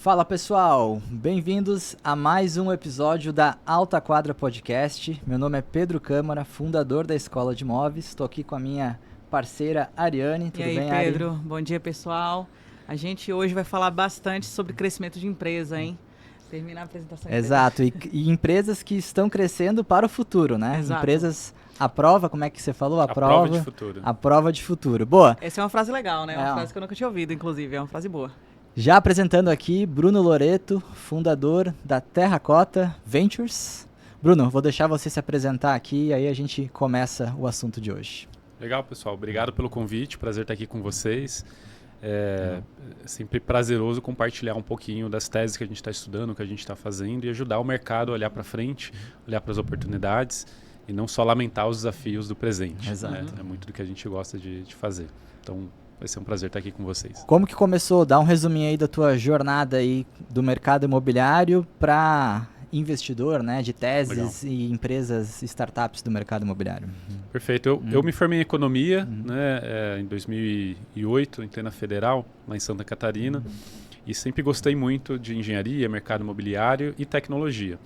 Fala pessoal, bem-vindos a mais um episódio da Alta Quadra Podcast. Meu nome é Pedro Câmara, fundador da Escola de Imóveis. Estou aqui com a minha parceira Ariane. Tudo bem, Ari? E aí, Pedro? Bom dia, pessoal. A gente hoje vai falar bastante sobre crescimento de empresa, hein? Termina a apresentação. Exato, e empresas que estão crescendo para o futuro, né? Exato. Empresas à prova, como é que você falou? A prova de futuro. A prova de futuro. Boa. Essa é uma frase legal, né? Uma frase que eu nunca tinha ouvido, inclusive. É uma frase boa. Já apresentando aqui, Bruno Loreto, fundador da Terracota Ventures. Bruno, vou deixar você se apresentar aqui e aí a gente começa o assunto de hoje. Legal, pessoal. Obrigado pelo convite. Prazer estar aqui com vocês. É sempre prazeroso compartilhar um pouquinho das teses que a gente está estudando, o que a gente está fazendo e ajudar o mercado a olhar para frente, olhar para as oportunidades e não só lamentar os desafios do presente. Exato. Né? É muito do que a gente gosta de fazer. Então, vai ser um prazer estar aqui com vocês. Como que começou? Dá um resuminho aí da tua jornada aí do mercado imobiliário para investidor, né, de teses Legal. E empresas, startups do mercado imobiliário. Perfeito. Eu me formei em economia, né, em 2008, entrei na Federal, lá em Santa Catarina, e sempre gostei muito de engenharia, mercado imobiliário e tecnologia.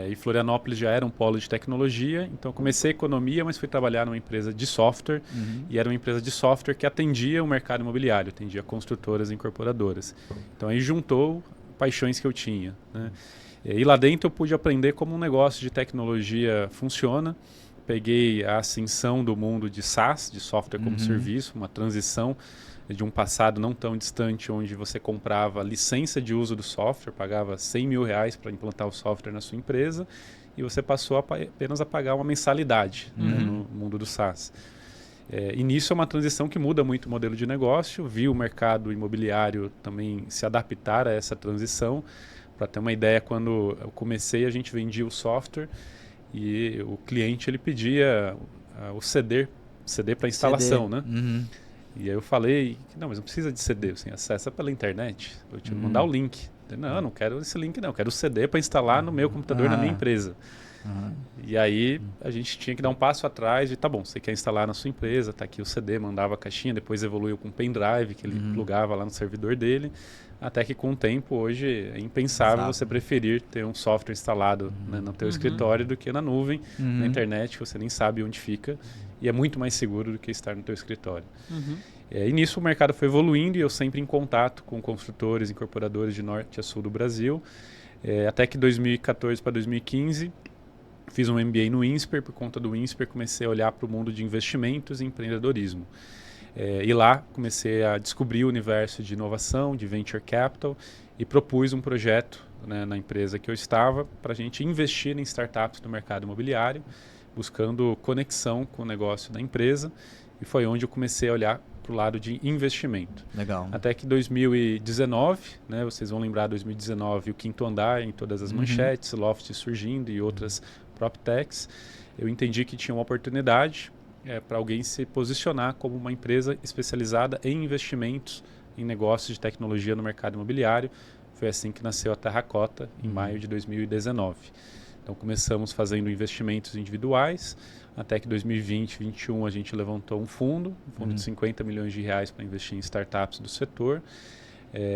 E Florianópolis já era um polo de tecnologia, então comecei economia, mas fui trabalhar numa empresa de software, e era uma empresa de software que atendia o mercado imobiliário, atendia construtoras e incorporadoras. Então aí juntou paixões que eu tinha, né? E lá dentro eu pude aprender como um negócio de tecnologia funciona. Peguei a ascensão do mundo de SaaS, de software como serviço, uma transição de um passado não tão distante, onde você comprava licença de uso do software, pagava R$100 mil para implantar o software na sua empresa, e você passou apenas a pagar uma mensalidade, né, no mundo do SaaS. E nisso é uma transição que muda muito o modelo de negócio. Vi o mercado imobiliário também se adaptar a essa transição. Para ter uma ideia, quando eu comecei, a gente vendia o software e o cliente ele pedia o CD para instalação, né? E aí eu falei, não, mas não precisa de CD, você acessa pela internet, eu te mandar o link. Não quero esse link não, eu quero o CD para instalar no meu computador, na minha empresa. E aí a gente tinha que dar um passo atrás e tá bom, você quer instalar na sua empresa, tá aqui o CD, mandava a caixinha, depois evoluiu com um pendrive que ele plugava lá no servidor dele, até que com o tempo hoje é impensável você preferir ter um software instalado, né, no teu escritório do que na nuvem, na internet, que você nem sabe onde fica e é muito mais seguro do que estar no teu escritório. E nisso o mercado foi evoluindo e eu sempre em contato com construtores, incorporadores de norte a sul do Brasil, até que 2014 para 2015 fiz um MBA no INSPER. Por conta do INSPER comecei a olhar para o mundo de investimentos e empreendedorismo. E lá comecei a descobrir o universo de inovação, de venture capital, e propus um projeto, né, na empresa que eu estava para a gente investir em startups do mercado imobiliário, buscando conexão com o negócio da empresa, e foi onde eu comecei a olhar para o lado de investimento. Legal. Até que 2019, né, vocês vão lembrar 2019, o Quinto Andar em todas as manchetes, Loft surgindo e outras PropTechs, eu entendi que tinha uma oportunidade para alguém se posicionar como uma empresa especializada em investimentos em negócios de tecnologia no mercado imobiliário. Foi assim que nasceu a Terracota, em maio de 2019. Então começamos fazendo investimentos individuais, até que 2020, 2021 a gente levantou um fundo de 50 milhões de reais para investir em startups do setor,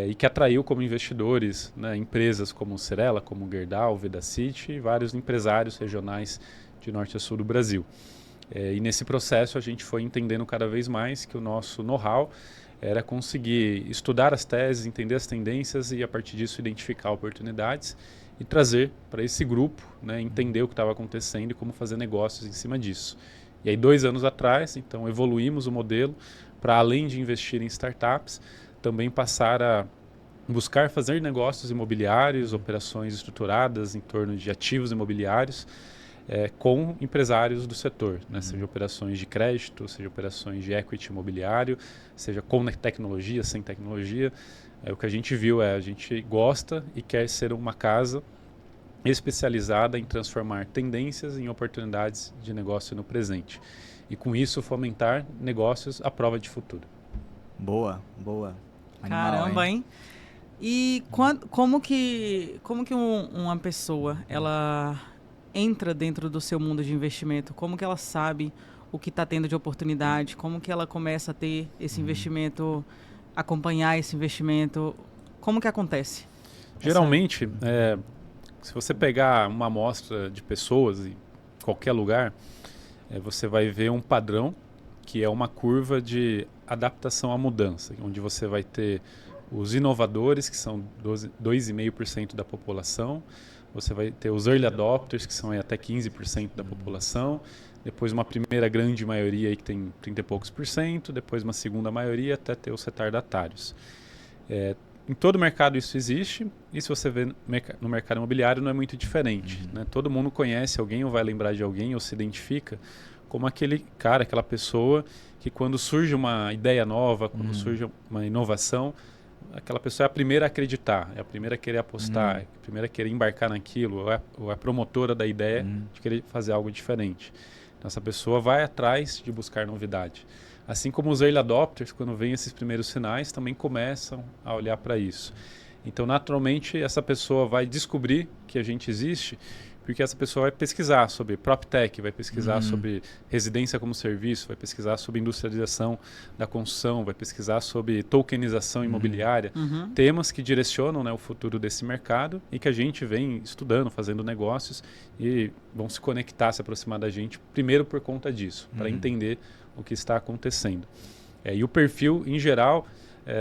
e que atraiu como investidores, né, empresas como Cirela, como Gerdau, Vedacity e vários empresários regionais de norte a sul do Brasil. E nesse processo a gente foi entendendo cada vez mais que o nosso know-how era conseguir estudar as teses, entender as tendências e a partir disso identificar oportunidades e trazer para esse grupo, né, entender o que estava acontecendo e como fazer negócios em cima disso. E aí 2 anos atrás, então evoluímos o modelo para, além de investir em startups, também passar a buscar fazer negócios imobiliários, operações estruturadas em torno de ativos imobiliários, com empresários do setor, né? Seja operações de crédito, seja operações de equity imobiliário, seja com tecnologia, sem tecnologia. O que a gente viu a gente gosta e quer ser uma casa especializada em transformar tendências em oportunidades de negócio no presente. E com isso fomentar negócios à prova de futuro. Boa. Animal, Caramba, hein? E como que uma pessoa, ela entra dentro do seu mundo de investimento? Como que ela sabe o que está tendo de oportunidade? Como que ela começa a ter esse investimento, acompanhar esse investimento? Como que acontece? Geralmente, se você pegar uma amostra de pessoas em qualquer lugar, você vai ver um padrão que é uma curva de adaptação à mudança, onde você vai ter os inovadores, que são 2,5% da população, você vai ter os early adopters, que são até 15% da população, depois uma primeira grande maioria aí que tem 30 e poucos por cento, depois uma segunda maioria até ter os retardatários. Em todo mercado isso existe, e se você vê no mercado imobiliário não é muito diferente. Né? Todo mundo conhece alguém ou vai lembrar de alguém ou se identifica como aquele cara, aquela pessoa que quando surge uma ideia nova, quando surge uma inovação, aquela pessoa é a primeira a acreditar, é a primeira a querer apostar, é a primeira a querer embarcar naquilo, ou é a promotora da ideia de querer fazer algo diferente. Então essa pessoa vai atrás de buscar novidade. Assim como os early adopters, quando vêm esses primeiros sinais, também começam a olhar para isso. Então, naturalmente, essa pessoa vai descobrir que a gente existe, porque essa pessoa vai pesquisar sobre PropTech, vai pesquisar sobre residência como serviço, vai pesquisar sobre industrialização da construção, vai pesquisar sobre tokenização imobiliária, temas que direcionam, né, o futuro desse mercado e que a gente vem estudando, fazendo negócios e vão se conectar, se aproximar da gente, primeiro por conta disso, para entender o que está acontecendo. E o perfil, em geral,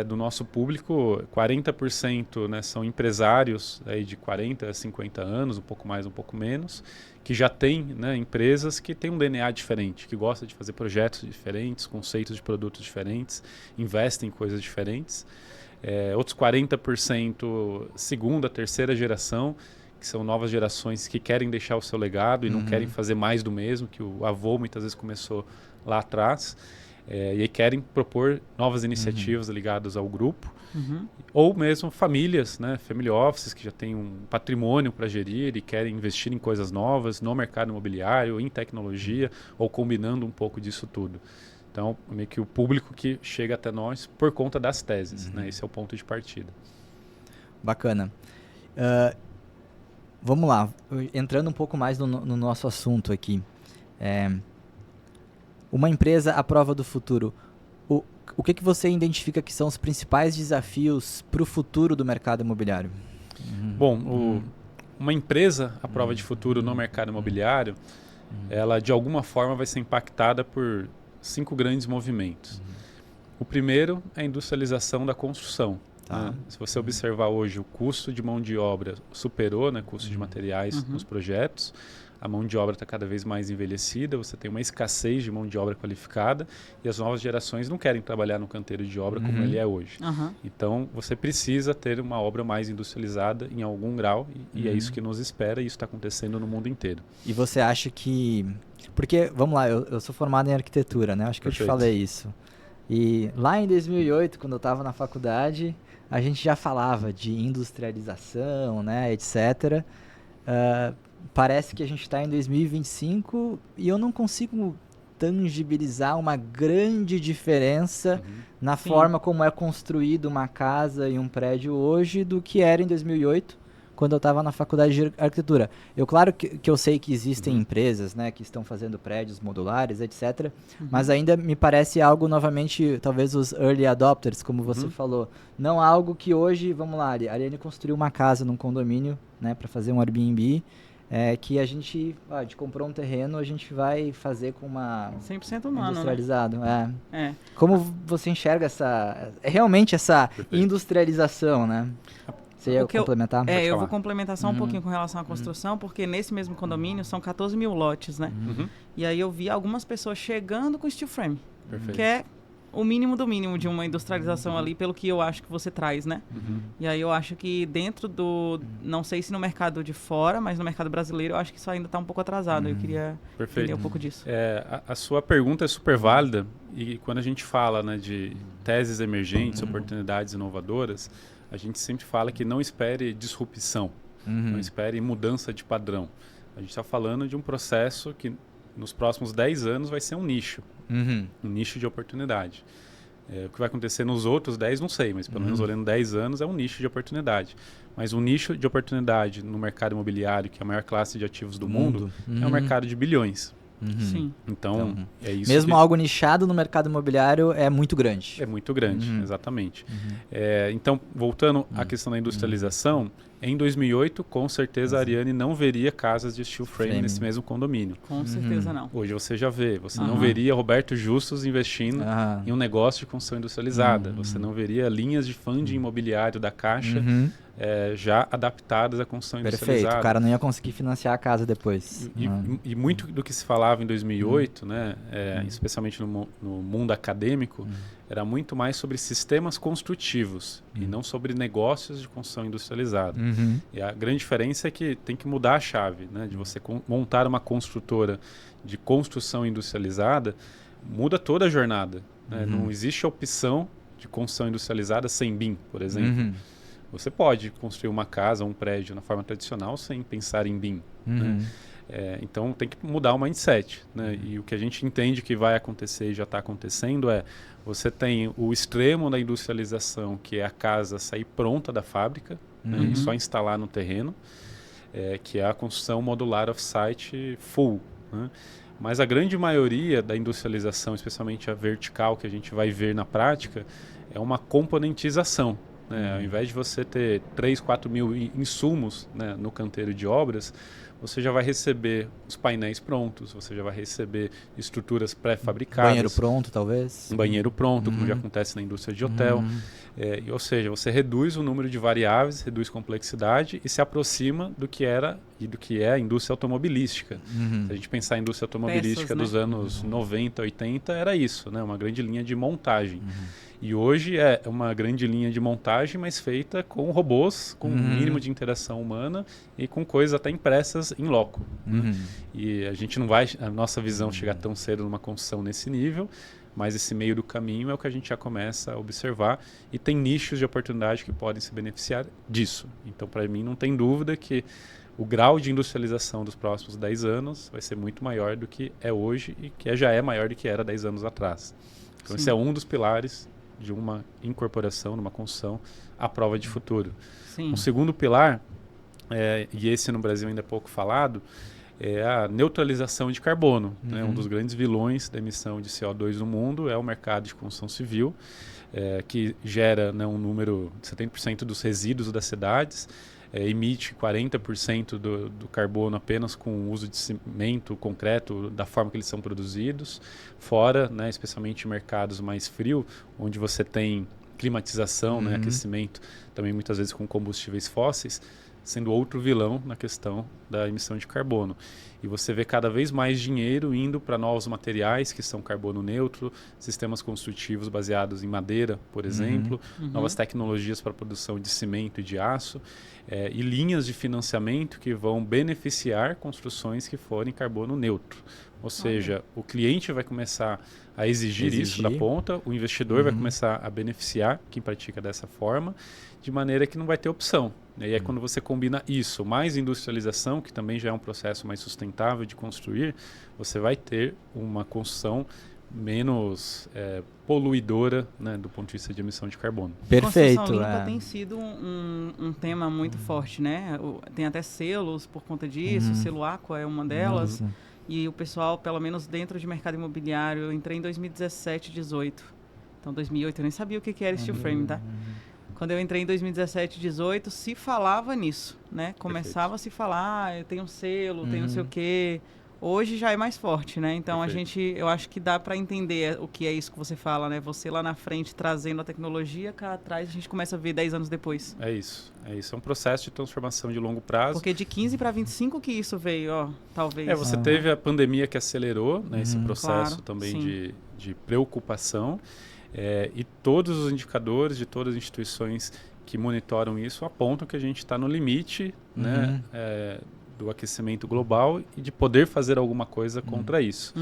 do nosso público, 40%, né, são empresários aí de 40 a 50 anos, um pouco mais, um pouco menos, que já têm, né, empresas que têm um DNA diferente, que gostam de fazer projetos diferentes, conceitos de produtos diferentes, investem em coisas diferentes. Outros 40%, segunda, terceira geração, que são novas gerações que querem deixar o seu legado e não querem fazer mais do mesmo, que o avô muitas vezes começou lá atrás. E aí querem propor novas iniciativas ligadas ao grupo, ou mesmo famílias, né, family offices que já têm um patrimônio para gerir e querem investir em coisas novas no mercado imobiliário, em tecnologia, ou combinando um pouco disso tudo. Então, meio que o público que chega até nós por conta das teses, né, esse é o ponto de partida. Bacana. Vamos lá, entrando um pouco mais no nosso assunto aqui. Uma empresa à prova do futuro, o que você identifica que são os principais desafios para o futuro do mercado imobiliário? Bom, uma empresa à prova de futuro no mercado imobiliário, ela de alguma forma vai ser impactada por 5 grandes movimentos. O primeiro é a industrialização da construção. Né? Se você observar hoje, o custo de mão de obra superou, né, custo de materiais nos projetos. A mão de obra está cada vez mais envelhecida, você tem uma escassez de mão de obra qualificada e as novas gerações não querem trabalhar no canteiro de obra como ele é hoje. Então, você precisa ter uma obra mais industrializada em algum grau e é isso que nos espera e isso está acontecendo no mundo inteiro. E você acha que... Porque, vamos lá, eu sou formado em arquitetura, né? Acho que Perfeito. eu te falei isso. E lá em 2008, quando eu estava na faculdade, a gente já falava de industrialização, né, etc. Parece que a gente está em 2025 e eu não consigo tangibilizar uma grande diferença na forma como é construído uma casa e um prédio hoje do que era em 2008, quando eu estava na faculdade de arquitetura. Claro que eu sei que existem empresas, né, que estão fazendo prédios modulares, etc. Mas ainda me parece algo, novamente, talvez os early adopters, como você falou. Não algo que hoje, vamos lá, a Ariane construiu uma casa num condomínio, né, para fazer um Airbnb, que a gente comprou um terreno, a gente vai fazer com uma... 100% humano, industrializado, né? Como você enxerga realmente essa industrialização, né? Você ia complementar? Eu vou complementar só um pouquinho com relação à construção, porque nesse mesmo condomínio são 14 mil lotes, né? E aí eu vi algumas pessoas chegando com steel frame, que é o mínimo do mínimo de uma industrialização ali, pelo que eu acho que você traz, né? E aí eu acho que dentro do... Não sei se no mercado de fora, mas no mercado brasileiro eu acho que isso ainda está um pouco atrasado. Eu queria entender um pouco disso. A sua pergunta é super válida e quando a gente fala, né, de teses emergentes, oportunidades inovadoras, a gente sempre fala que não espere disrupção, não espere mudança de padrão. A gente está falando de um processo que nos próximos 10 anos vai ser um nicho. Um nicho de oportunidade. O que vai acontecer nos outros 10, não sei, mas pelo menos olhando 10 anos é um nicho de oportunidade. Mas um nicho de oportunidade no mercado imobiliário, que é a maior classe de ativos do mundo, é um mercado de bilhões. Sim. Então, é isso. Mesmo algo nichado no mercado imobiliário é muito grande. É muito grande, exatamente. Então, voltando à questão da industrialização, Em 2008, com certeza a Ariane não veria casas de steel frame nesse mesmo condomínio. Com certeza não. Hoje você já vê. Você não veria Roberto Justus investindo em um negócio de construção industrializada. Você não veria linhas de funding imobiliário da Caixa já adaptadas à construção industrializada. Perfeito, o cara não ia conseguir financiar a casa depois. E muito do que se falava em 2008, né, especialmente no mundo acadêmico, era muito mais sobre sistemas construtivos e não sobre negócios de construção industrializada. E a grande diferença é que tem que mudar a chave, né, de você montar uma construtora de construção industrializada, muda toda a jornada. Né? Não existe opção de construção industrializada sem BIM, por exemplo. Você pode construir uma casa, um prédio na forma tradicional sem pensar em BIM. Né? Então tem que mudar o mindset. Né? E o que a gente entende que vai acontecer e já está acontecendo é você tem o extremo da industrialização, que é a casa sair pronta da fábrica né? E só instalar no terreno, que é a construção modular off-site full. Né? Mas a grande maioria da industrialização, especialmente a vertical que a gente vai ver na prática, é uma componentização. Ao invés de você ter 3, 4 mil insumos né, no canteiro de obras, você já vai receber os painéis prontos, você já vai receber estruturas pré-fabricadas. Banheiro pronto, talvez? Um banheiro pronto, como já acontece na indústria de hotel. Ou seja, você reduz o número de variáveis, reduz complexidade e se aproxima do que era e do que é a indústria automobilística. Se a gente pensar em indústria automobilística dos anos 90, 80, era isso, né? Uma grande linha de montagem. E hoje é uma grande linha de montagem, mas feita com robôs, com um mínimo de interação humana e com coisas até impressas em loco. E a gente não vai, a nossa visão chegar tão cedo numa construção nesse nível, mas esse meio do caminho é o que a gente já começa a observar e tem nichos de oportunidade que podem se beneficiar disso. Então, para mim, não tem dúvida que o grau de industrialização dos próximos 10 anos vai ser muito maior do que é hoje e que já é maior do que era 10 anos atrás. Então, esse é um dos pilares de uma incorporação, numa construção à prova de futuro. Um segundo pilar, e esse no Brasil ainda é pouco falado, é a neutralização de carbono. Né? Um dos grandes vilões da emissão de CO2 no mundo é o mercado de construção civil, que gera né, um número de 70% dos resíduos das cidades, emite 40% do carbono apenas com o uso de cimento, concreto, da forma que eles são produzidos, fora, né, especialmente em mercados mais frios, onde você tem climatização, né, aquecimento, também muitas vezes com combustíveis fósseis, sendo outro vilão na questão da emissão de carbono. E você vê cada vez mais dinheiro indo para novos materiais que são carbono neutro, sistemas construtivos baseados em madeira, por exemplo, novas tecnologias para a produção de cimento e de aço, e linhas de financiamento que vão beneficiar construções que forem carbono neutro. Ou seja, o cliente vai começar a exigir isso da ponta, o investidor vai começar a beneficiar quem pratica dessa forma, de maneira que não vai ter opção. E é quando você combina isso, mais industrialização, que também já é um processo mais sustentável de construir, você vai ter uma construção menos poluidora, né, do ponto de vista de emissão de carbono. Perfeito. Construção limpa tem sido um tema muito forte, né? Tem até selos por conta disso, o selo Aqua é uma delas. E o pessoal, pelo menos dentro de mercado imobiliário, eu entrei em 2017, 18. Então, 2008 eu nem sabia o que era steel frame, tá? Quando eu entrei em 2017, 18, se falava nisso, né? Começava a se falar, eu tenho um selo, tenho não sei o quê. Hoje já é mais forte, né? Então, eu acho que dá para entender o que é isso que você fala, né? Você lá na frente trazendo a tecnologia, cá atrás a gente começa a ver 10 anos depois. É isso. É um processo de transformação de longo prazo. Porque de 15 para 25 que isso veio, ó, talvez. Você teve a pandemia que acelerou, né, esse processo também de preocupação. E todos os indicadores de todas as instituições que monitoram isso apontam que a gente está no limite né, do aquecimento global e de poder fazer alguma coisa contra isso.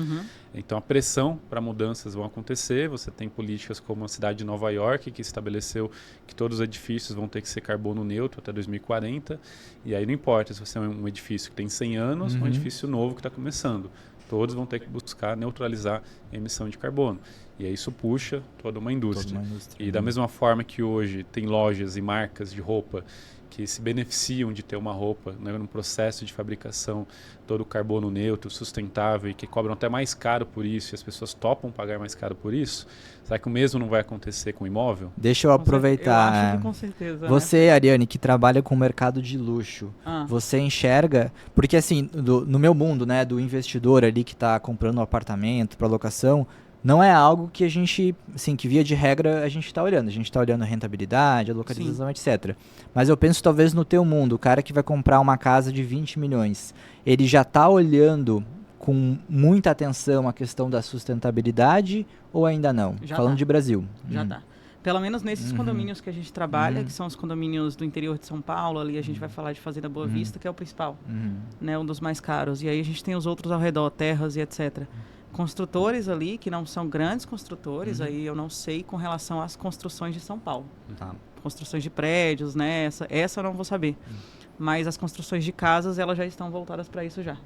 Então a pressão para mudanças vão acontecer. Você tem políticas como a cidade de Nova York, que estabeleceu que todos os edifícios vão ter que ser carbono neutro até 2040. E aí não importa se você é um edifício que tem 100 anos ou um edifício novo que está começando. Todos vão ter que buscar neutralizar a emissão de carbono. E aí isso puxa toda uma indústria. E da mesma forma que hoje tem lojas e marcas de roupa que se beneficiam de ter uma roupa, né, num processo de fabricação todo carbono neutro, sustentável e que cobram até mais caro por isso e as pessoas topam pagar mais caro por isso, será que o mesmo não vai acontecer com o imóvel? Deixa eu aproveitar. Eu acho que com certeza. Você, Ariane, que trabalha com o mercado de luxo, você enxerga... Porque assim, no meu mundo, né, do investidor ali que está comprando um apartamento para locação, não é algo que a gente, assim, que via de regra a gente está olhando. A gente está olhando a rentabilidade, a localização, etc. Mas eu penso talvez no teu mundo, o cara que vai comprar uma casa de 20 milhões, ele já está olhando com muita atenção a questão da sustentabilidade ou ainda não? Já Falando tá. de Brasil. Já tá. Pelo menos nesses condomínios que a gente trabalha, que são os condomínios do interior de São Paulo, ali a gente vai falar de Fazenda Boa Vista, que é o principal, né, um dos mais caros. E aí a gente tem os outros ao redor, terras e etc. Construtores ali, que não são grandes construtores, aí eu não sei com relação às construções de São Paulo. Construções de prédios, né, essa eu não vou saber. Mas as construções de casas, elas já estão voltadas para isso já.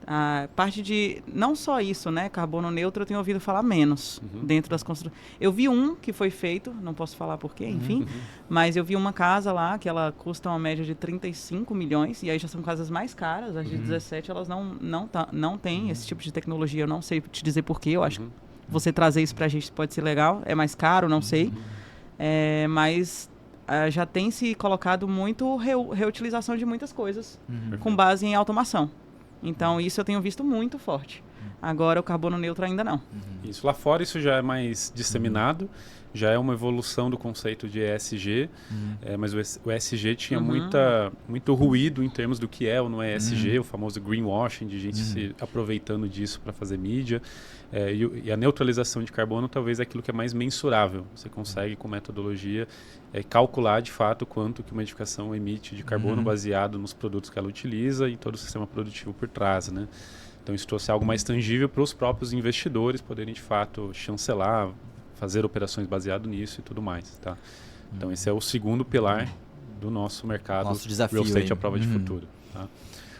A parte de, não só isso, né, carbono neutro eu tenho ouvido falar menos dentro das construções. Eu vi um que foi feito, não posso falar porquê, enfim, mas eu vi uma casa lá que ela custa uma média de 35 milhões, e aí já são casas mais caras, as de 17 elas não têm esse tipo de tecnologia, eu não sei te dizer porquê, eu acho que você trazer isso pra gente pode ser legal, é mais caro, não sei, mas... já tem se colocado muito reutilização de muitas coisas com base em automação. Então, isso eu tenho visto muito forte. Agora, o carbono neutro ainda não. Isso, lá fora isso já é mais disseminado, já é uma evolução do conceito de ESG, mas o ESG tinha muito ruído em termos do que é ou não é ESG, o famoso greenwashing, de gente se aproveitando disso para fazer mídia. E a neutralização de carbono talvez é aquilo que é mais mensurável. Você consegue, com metodologia, calcular de fato quanto que uma edificação emite de carbono baseado nos produtos que ela utiliza e todo o sistema produtivo por trás, né? Então isso trouxe algo mais tangível para os próprios investidores poderem de fato chancelar, fazer operações baseado nisso e tudo mais, tá? Então esse é o segundo pilar do nosso mercado, nosso desafio, real estate à prova de futuro, tá?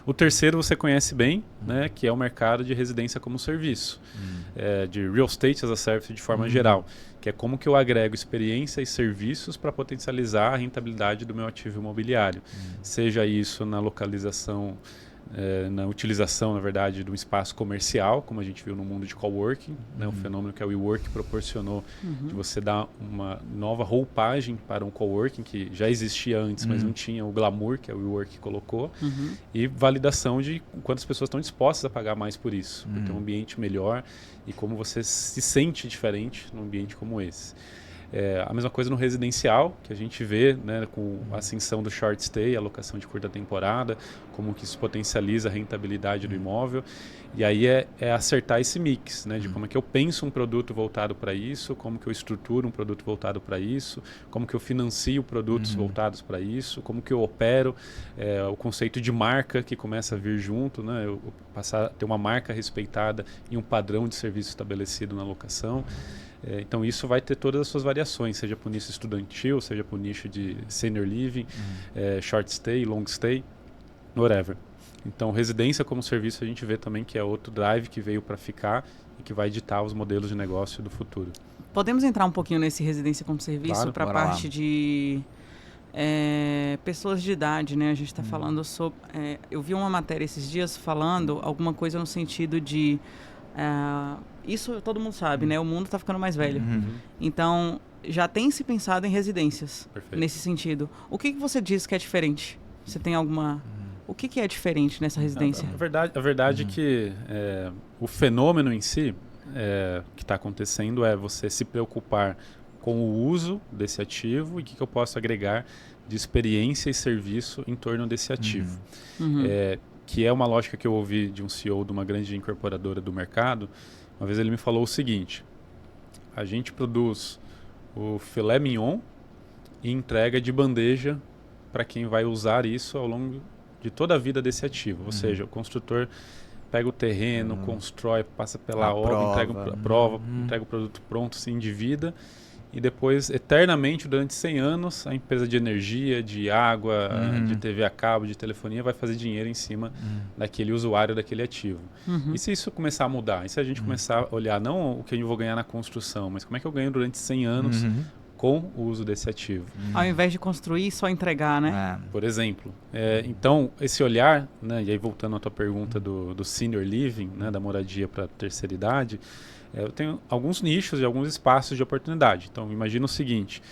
O terceiro você conhece bem, né, que é o mercado de residência como serviço, de real estate as a service de forma geral, que é como que eu agrego experiência e serviços para potencializar a rentabilidade do meu ativo imobiliário, seja isso na localização, na utilização, na verdade, de um espaço comercial, como a gente viu no mundo de coworking, né, o fenômeno que a WeWork proporcionou, de você dar uma nova roupagem para um coworking que já existia antes, mas não tinha o glamour que a WeWork colocou, e validação de quantas pessoas estão dispostas a pagar mais por isso, por ter um ambiente melhor e como você se sente diferente num ambiente como esse. A mesma coisa no residencial, que a gente vê, né, com a ascensão do short stay, a locação de curta temporada, como que isso potencializa a rentabilidade do imóvel. E aí é acertar esse mix, né, de como é que eu penso um produto voltado para isso, como que eu estruturo um produto voltado para isso, como que eu financio produtos voltados para isso, como que eu opero, o conceito de marca que começa a vir junto, né, eu passar a ter uma marca respeitada e um padrão de serviço estabelecido na locação. Então isso vai ter todas as suas variações, seja para o nicho estudantil, seja para o nicho de senior living, short stay, long stay, whatever. Então residência como serviço a gente vê também que é outro drive que veio para ficar e que vai ditar os modelos de negócio do futuro. Podemos entrar um pouquinho nesse residência como serviço, claro, para a parte de pessoas de idade, né? A gente está falando sobre... eu vi uma matéria esses dias falando alguma coisa no sentido de... isso todo mundo sabe, né? O mundo está ficando mais velho. Então, já tem se pensado em residências. Perfeito. Nesse sentido. O que você diz que é diferente? Você tem alguma... O que é diferente nessa residência? A verdade é que o fenômeno em si que está acontecendo é você se preocupar com o uso desse ativo e o que eu posso agregar de experiência e serviço em torno desse ativo. Que é uma lógica que eu ouvi de um CEO de uma grande incorporadora do mercado. Uma vez ele me falou o seguinte: a gente produz o filé mignon e entrega de bandeja para quem vai usar isso ao longo de toda a vida desse ativo. Ou seja, o construtor pega o terreno, constrói, passa pela obra, entrega a prova, entrega o produto pronto, se endivida, e depois, eternamente, durante 100 anos, a empresa de energia, de água, de TV a cabo, de telefonia, vai fazer dinheiro em cima daquele usuário, daquele ativo. E se isso começar a mudar? E se a gente começar a olhar não o que eu vou ganhar na construção, mas como é que eu ganho durante 100 anos com o uso desse ativo. Ao invés de construir, só entregar, né? Por exemplo. Então, esse olhar, né, e aí voltando à tua pergunta do senior living, né, da moradia para a terceira idade, eu tenho alguns nichos e alguns espaços de oportunidade. Então, imagina o seguinte,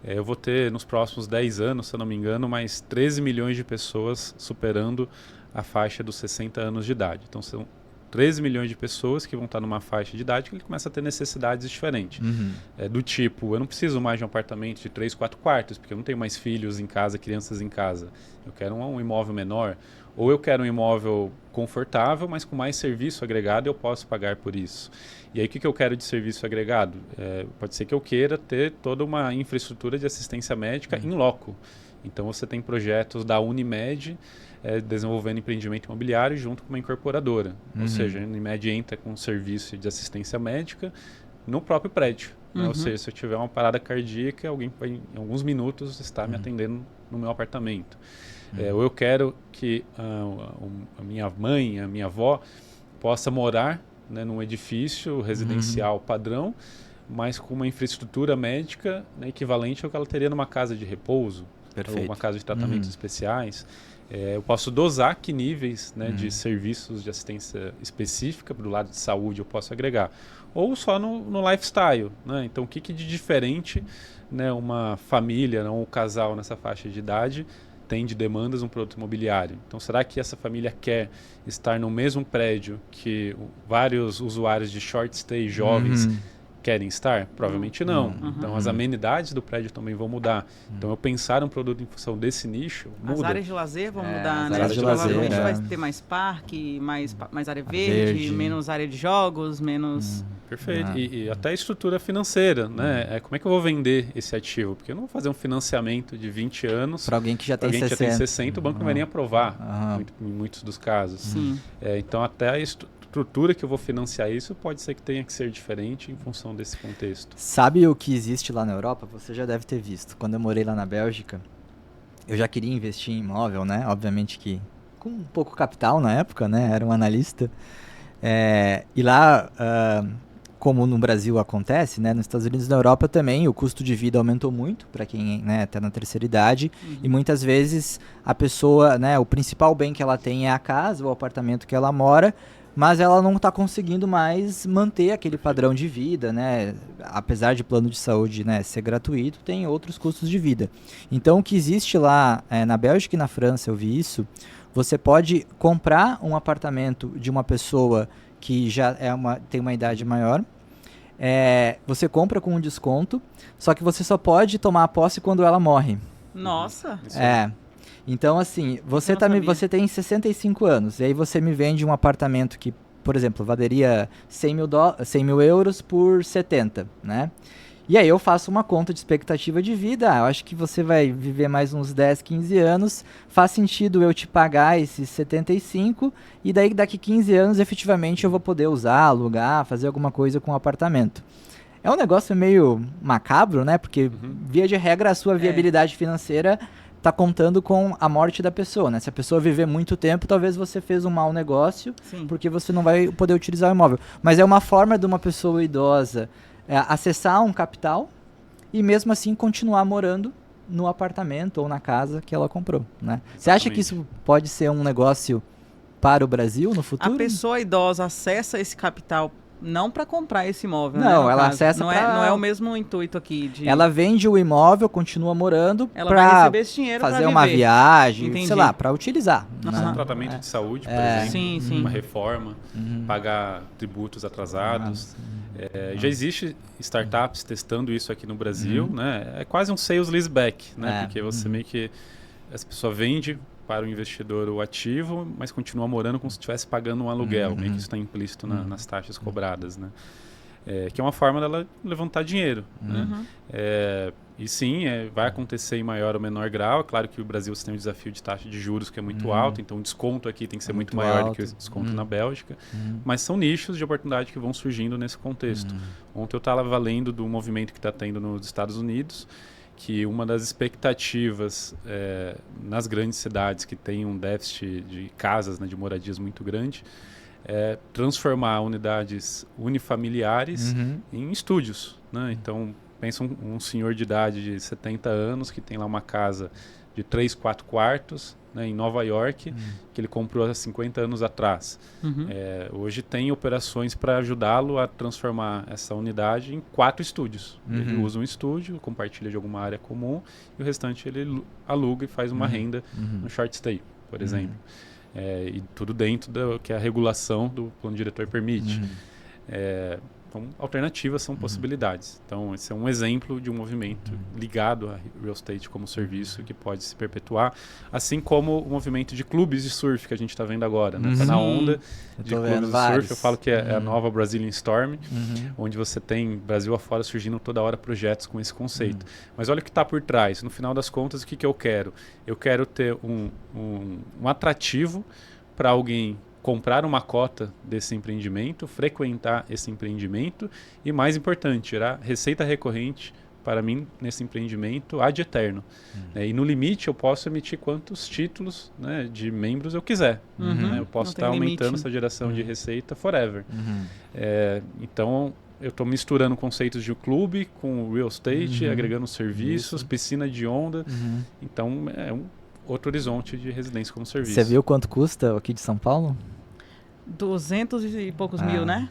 eu vou ter nos próximos 10 anos, se eu não me engano, mais 13 milhões de pessoas superando a faixa dos 60 anos de idade. Então, são 13 milhões de pessoas que vão estar numa faixa de idade que ele começa a ter necessidades diferentes. Do tipo, eu não preciso mais de um apartamento de 3, 4 quartos, porque eu não tenho mais filhos em casa, crianças em casa. Eu quero um imóvel menor. Ou eu quero um imóvel confortável, mas com mais serviço agregado, eu posso pagar por isso. E aí, o que eu quero de serviço agregado? Pode ser que eu queira ter toda uma infraestrutura de assistência médica em loco. Então, você tem projetos da Unimed desenvolvendo empreendimento imobiliário junto com uma incorporadora. Ou seja, a Unimed entra com um serviço de assistência médica no próprio prédio. Né? Ou seja, se eu tiver uma parada cardíaca, alguém vai, em alguns minutos, estar me atendendo no meu apartamento. Ou eu quero que a minha mãe, a minha avó, possa morar, né, num edifício residencial padrão, mas com uma infraestrutura médica, né, equivalente ao que ela teria numa casa de repouso, ou uma casa de tratamentos especiais. Eu posso dosar que níveis, né, de serviços de assistência específica do lado de saúde eu posso agregar. Ou só no lifestyle. Né? Então, o que de diferente, né, uma família, um casal nessa faixa de idade tem de demandas um produto imobiliário? Então, será que essa família quer estar no mesmo prédio que vários usuários de short stay jovens querem estar? Provavelmente não. Então, as amenidades do prédio também vão mudar. Então, eu pensar um produto em função desse nicho muda. As áreas de lazer vão mudar, né? Áreas de lazer, provavelmente vai ter mais parque, mais área verde, menos área de jogos, menos... Perfeito. E até a estrutura financeira, né? Como é que eu vou vender esse ativo? Porque eu não vou fazer um financiamento de 20 anos... Para alguém que já tem 60. Que já tem 60, o banco não vai nem aprovar, em muitos dos casos. Então, até a estrutura que eu vou financiar isso pode ser que tenha que ser diferente em função desse contexto. Sabe o que existe lá na Europa? Você já deve ter visto. Quando eu morei lá na Bélgica, eu já queria investir em imóvel, né? Obviamente que com um pouco capital na época, né? Era um analista. E lá, como no Brasil acontece, né? Nos Estados Unidos e na Europa também, o custo de vida aumentou muito para quem está na terceira idade. E muitas vezes a pessoa, né? O principal bem que ela tem é a casa, o apartamento que ela mora, mas ela não está conseguindo mais manter aquele padrão de vida, né? Apesar de plano de saúde, né, ser gratuito, tem outros custos de vida. Então, o que existe lá na Bélgica e na França, eu vi isso, você pode comprar um apartamento de uma pessoa que já tem uma idade maior, você compra com um desconto, só que você só pode tomar posse quando ela morre. Nossa! Então, assim, você tem 65 anos, e aí você me vende um apartamento que, por exemplo, valeria 100 mil euros por 70, né? E aí eu faço uma conta de expectativa de vida, eu acho que você vai viver mais uns 10, 15 anos, faz sentido eu te pagar esses 75, e daí daqui 15 anos, efetivamente, eu vou poder usar, alugar, fazer alguma coisa com o apartamento. É um negócio meio macabro, né? Porque, via de regra, a sua viabilidade financeira está contando com a morte da pessoa, né? Se a pessoa viver muito tempo, talvez você fez um mau negócio, porque você não vai poder utilizar o imóvel. Mas é uma forma de uma pessoa idosa acessar um capital e mesmo assim continuar morando no apartamento ou na casa que ela comprou, né? Você acha que isso pode ser um negócio para o Brasil no futuro? A pessoa idosa acessa esse capital não para comprar esse imóvel, não, né, ela caso. acessa não é o mesmo intuito aqui de... Ela vende o imóvel, continua morando, ela vai receber esse dinheiro fazer pra uma viagem, Entendi. sei lá, para utilizar. Um tratamento de saúde, por exemplo, uma reforma, pagar tributos atrasados. Já existe startups testando isso aqui no Brasil, né? É quase um sales leaseback, né? Porque você meio que essa pessoa vende para o investidor o ativo, mas continua morando como se estivesse pagando um aluguel, meio que isso está implícito nas taxas cobradas, né? Que é uma forma dela levantar dinheiro, né? E sim, vai acontecer em maior ou menor grau. É claro que o Brasil tem um desafio de taxa de juros que é muito alto, então o desconto aqui tem que ser muito maior do que o desconto na Bélgica. Mas são nichos de oportunidade que vão surgindo nesse contexto. Ontem eu estava lendo do movimento que está tendo nos Estados Unidos, que uma das expectativas nas grandes cidades que têm um déficit de casas, né, de moradias muito grande, transformar unidades unifamiliares em estúdios, né? Então, pensa um senhor de idade de 70 anos que tem lá uma casa de 3, 4 quartos, né, em Nova York, que ele comprou há 50 anos atrás. Hoje tem operações para ajudá-lo a transformar essa unidade em 4 estúdios. Ele usa um estúdio, compartilha de alguma área comum, e o restante ele aluga e faz uma renda no short stay, por exemplo. E tudo dentro do que a regulação do plano diretor permite. Então, alternativas são possibilidades. Então, esse é um exemplo de um movimento ligado a real estate como serviço que pode se perpetuar, assim como o movimento de clubes de surf que a gente está vendo agora. Está na onda de clubes de surf. Eu falo que é a nova Brazilian Storm, onde você tem, Brasil afora, surgindo toda hora projetos com esse conceito. Mas olha o que está por trás. No final das contas, o que eu quero? Eu quero ter um atrativo para alguém comprar uma cota desse empreendimento, frequentar esse empreendimento e, mais importante, gerar receita recorrente para mim nesse empreendimento ad eterno. E no limite eu posso emitir quantos títulos, né, de membros eu quiser. Eu posso estar aumentando essa geração de receita forever. Então eu estou misturando conceitos de clube com real estate, agregando serviços, piscina de onda. Então é outro horizonte de residência como serviço. Você viu quanto custa aqui de São Paulo? 200 e poucos mil, né?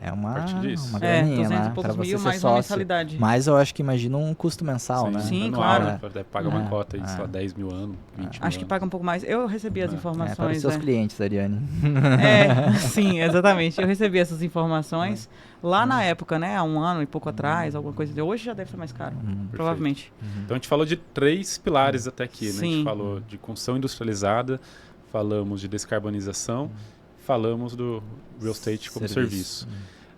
É uma É, graninha, 200 e poucos mil mais sócio. uma mensalidade. Mas eu acho que imagina um custo mensal, né? Sim, anual, claro. Né? Paga uma cota de, sei lá, 10 mil anos, 20 mil Acho que paga um pouco mais. Eu recebi as informações. Para os seus clientes, Ariane. Sim, exatamente. Eu recebi essas informações lá na época, né? Há um ano e pouco atrás, alguma coisa. Hoje já deve ser mais caro, provavelmente. Então a gente falou de 3 pilares até aqui, né? Sim. A gente falou de construção industrializada, falamos de descarbonização, falamos do real estate como serviço.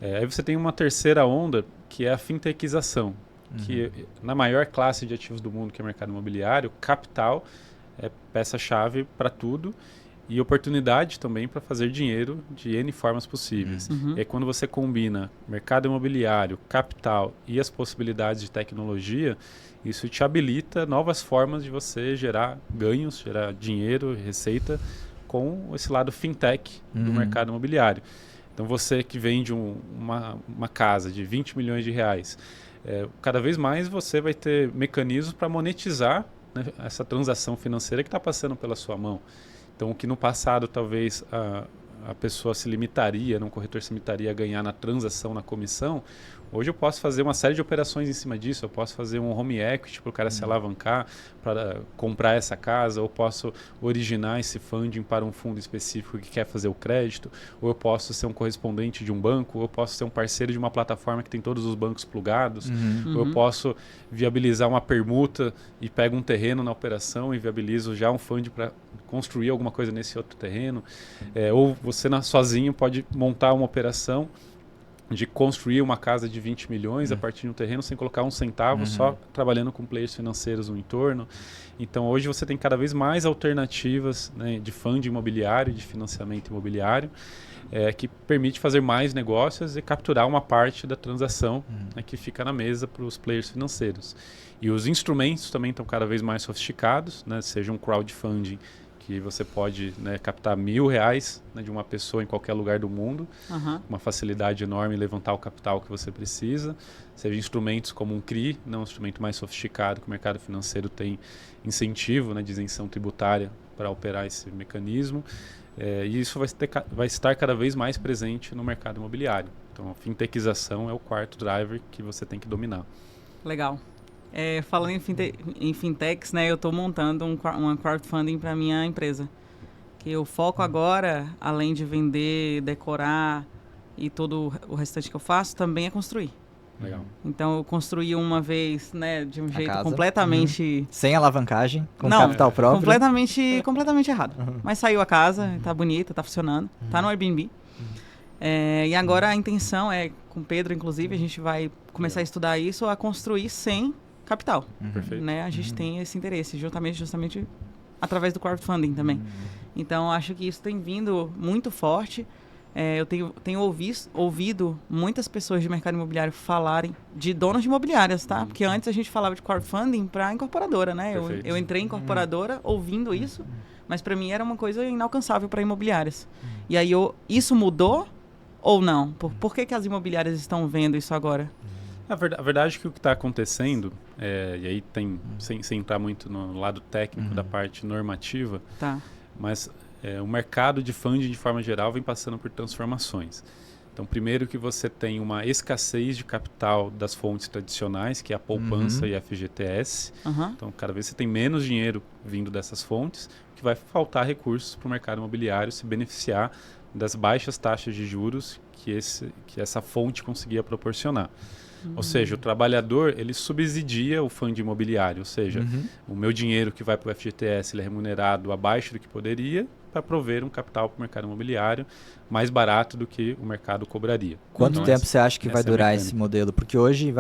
Aí você tem uma terceira onda, que é a fintechização, que na maior classe de ativos do mundo, que é o mercado imobiliário, capital é peça-chave para tudo e oportunidade também para fazer dinheiro de N formas possíveis. E aí quando você combina mercado imobiliário, capital e as possibilidades de tecnologia, isso te habilita novas formas de você gerar ganhos, gerar dinheiro, receita, com esse lado fintech do mercado imobiliário. Então você que vende uma casa de 20 milhões de reais, cada vez mais você vai ter mecanismos para monetizar, né, essa transação financeira que está passando pela sua mão. Então o que no passado talvez a pessoa se limitaria, um corretor se limitaria a ganhar na transação, na comissão, hoje eu posso fazer uma série de operações em cima disso. Eu posso fazer um home equity para o cara se alavancar, para comprar essa casa, ou posso originar esse funding para um fundo específico que quer fazer o crédito, ou eu posso ser um correspondente de um banco, ou eu posso ser um parceiro de uma plataforma que tem todos os bancos plugados, ou eu posso viabilizar uma permuta e pego um terreno na operação e viabilizo já um fundo para construir alguma coisa nesse outro terreno. Ou você sozinho pode montar uma operação de construir uma casa de 20 milhões a partir de um terreno sem colocar um centavo, só trabalhando com players financeiros no entorno. Então hoje você tem cada vez mais alternativas, né, de fundo imobiliário, de financiamento imobiliário, que permite fazer mais negócios e capturar uma parte da transação, né, que fica na mesa para os players financeiros. E os instrumentos também estão cada vez mais sofisticados, né, seja um crowdfunding, que você pode, né, captar R$1.000, né, de uma pessoa em qualquer lugar do mundo, uma facilidade enorme em levantar o capital que você precisa. Seja instrumentos como um CRI, um instrumento mais sofisticado que o mercado financeiro tem incentivo, né, de isenção tributária para operar esse mecanismo. E isso vai estar cada vez mais presente no mercado imobiliário. Então a fintechização é o quarto driver que você tem que dominar. Legal. Falando em fintechs, né, eu estou montando uma crowdfunding para minha empresa. Que o foco agora, além de vender, decorar e todo o restante que eu faço, também é construir. Legal. Então eu construí uma vez, né, de um jeito completamente... Sem alavancagem, com capital próprio. Completamente errado. Mas saiu a casa, está bonita, está funcionando, está no Airbnb. E agora a intenção é, com o Pedro inclusive, a gente vai começar a estudar isso, a construir sem capital. Perfeito. Né? A gente tem esse interesse, justamente através do crowdfunding também. Então, acho que isso tem vindo muito forte. Eu tenho ouvido muitas pessoas de mercado imobiliário falarem de donos de imobiliárias, tá? Porque antes a gente falava de crowdfunding para incorporadora, né? Eu entrei em incorporadora ouvindo isso, mas para mim era uma coisa inalcançável para imobiliárias. E aí, isso mudou ou não? Por que as imobiliárias estão vendo isso agora? A verdade é que o que está acontecendo, e aí tem, sem entrar muito no lado técnico da parte normativa, mas o mercado de funding, de forma geral, vem passando por transformações. Então, primeiro que você tem uma escassez de capital das fontes tradicionais, que é a poupança e a FGTS. Então, cada vez você tem menos dinheiro vindo dessas fontes, que vai faltar recursos para o mercado imobiliário se beneficiar das baixas taxas de juros que essa fonte conseguia proporcionar. Ou seja, o trabalhador, ele subsidia o fundo imobiliário, ou seja, o meu dinheiro que vai para o FGTS ele é remunerado abaixo do que poderia para prover um capital para o mercado imobiliário mais barato do que o mercado cobraria. Quanto tempo você acha que vai durar esse modelo? Porque hoje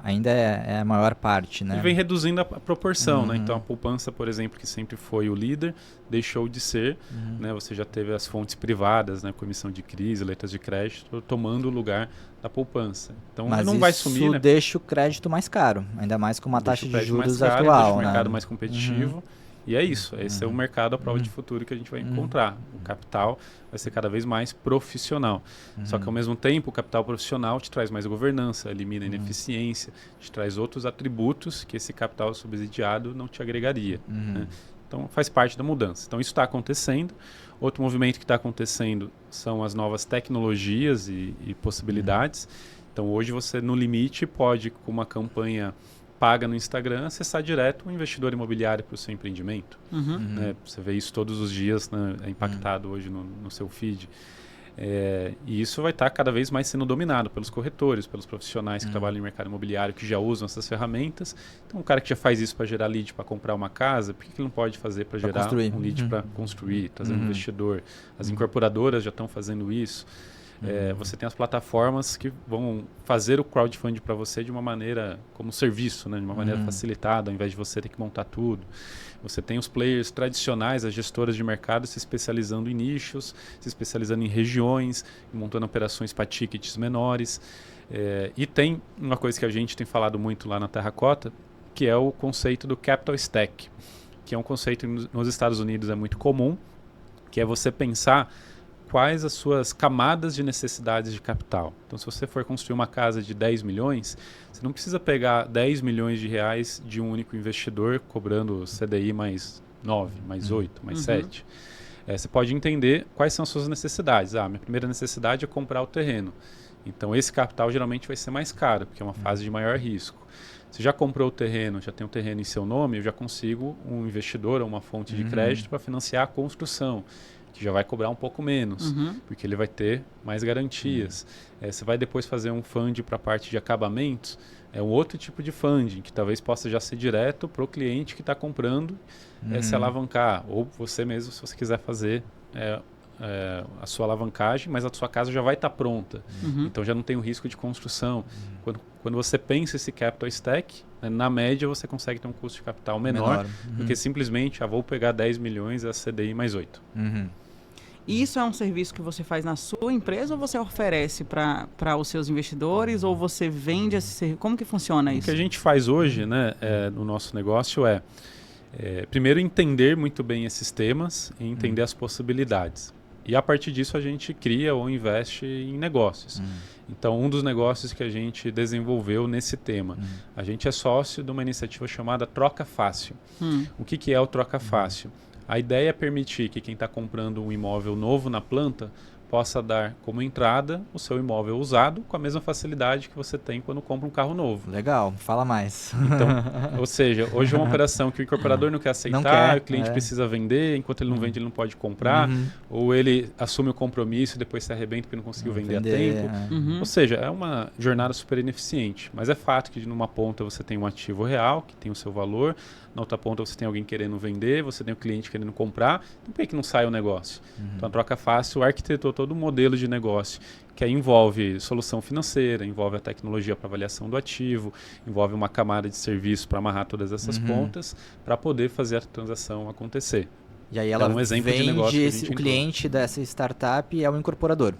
ainda é a maior parte, né? E vem reduzindo a proporção, né? Então a poupança, por exemplo, que sempre foi o líder, deixou de ser, né? Você já teve as fontes privadas, né? Com emissão de crise, letras de crédito, tomando o lugar da poupança. Então mas não vai sumir, né? Deixa o crédito mais caro, ainda mais com uma taxa de juros caro, atual, deixa o né? mercado mais competitivo. E é isso, esse é o mercado à prova de futuro que a gente vai encontrar. O capital vai ser cada vez mais profissional. Só que ao mesmo tempo, o capital profissional te traz mais governança, elimina a ineficiência, te traz outros atributos que esse capital subsidiado não te agregaria. Né? Então faz parte da mudança. Então isso está acontecendo. Outro movimento que está acontecendo são as novas tecnologias e possibilidades. Então hoje você, no limite, pode, com uma campanha paga no Instagram, acessar direto um investidor imobiliário para o seu empreendimento. Né? Você vê isso todos os dias, né? É impactado hoje no seu feed. E isso vai estar cada vez mais sendo dominado pelos corretores, pelos profissionais que trabalham no mercado imobiliário, que já usam essas ferramentas. Então, um cara que já faz isso para gerar lead para comprar uma casa, por que ele não pode fazer para gerar construir. Um lead para construir, trazer um investidor? As incorporadoras já estão fazendo isso. Você tem as plataformas que vão fazer o crowdfunding para você de uma maneira como serviço, né? De uma maneira facilitada, ao invés de você ter que montar tudo. Você tem os players tradicionais, as gestoras de mercado se especializando em nichos, se especializando em regiões, montando operações para tickets menores. E tem uma coisa que a gente tem falado muito lá na Terracota, que é o conceito do capital stack, que é um conceito que nos Estados Unidos é muito comum, que é você pensar quais as suas camadas de necessidades de capital. Então, se você for construir uma casa de 10 milhões, você não precisa pegar 10 milhões de reais de um único investidor, cobrando CDI mais 9, mais 8, mais 7. Você pode entender quais são as suas necessidades. Minha primeira necessidade é comprar o terreno. Então, esse capital geralmente vai ser mais caro, porque é uma fase de maior risco. Se já comprou o terreno, já tem o terreno em seu nome, eu já consigo um investidor ou uma fonte de crédito para financiar a construção, que já vai cobrar um pouco menos, porque ele vai ter mais garantias. Você vai depois fazer um funding para a parte de acabamentos, é um outro tipo de funding, que talvez possa já ser direto para o cliente que está comprando, se alavancar, ou você mesmo, se você quiser fazer a sua alavancagem, mas a sua casa já vai estar pronta, então já não tem o risco de construção. Quando você pensa esse capital stack, na média você consegue ter um custo de capital menor. Do que simplesmente, vou pegar 10 milhões a CDI mais 8. E isso é um serviço que você faz na sua empresa ou você oferece para os seus investidores ou você vende esse serviço? Como que funciona isso? O que a gente faz hoje, né, no nosso negócio primeiro entender muito bem esses temas e entender as possibilidades. E a partir disso a gente cria ou investe em negócios. Então, um dos negócios que a gente desenvolveu nesse tema, a gente é sócio de uma iniciativa chamada Troca Fácil. O que é o Troca Fácil? A ideia é permitir que quem está comprando um imóvel novo na planta possa dar como entrada o seu imóvel usado com a mesma facilidade que você tem quando compra um carro novo. Legal, fala mais. Então, ou seja, hoje é uma operação que o incorporador não quer aceitar, o cliente precisa vender, enquanto ele não vende ele não pode comprar, ou ele assume o compromisso e depois se arrebenta porque não conseguiu vender a tempo. Ou seja, é uma jornada super ineficiente, mas é fato que numa ponta você tem um ativo real, que tem o seu valor, na outra ponta você tem alguém querendo vender, você tem o cliente querendo comprar, então por que não sai o negócio? Então a Troca Fácil arquitetou todo um modelo de negócio que aí envolve solução financeira, envolve a tecnologia para avaliação do ativo, envolve uma camada de serviço para amarrar todas essas pontas para poder fazer a transação acontecer. E aí ela um exemplo de negócio que a gente o cliente dessa startup é o incorporador.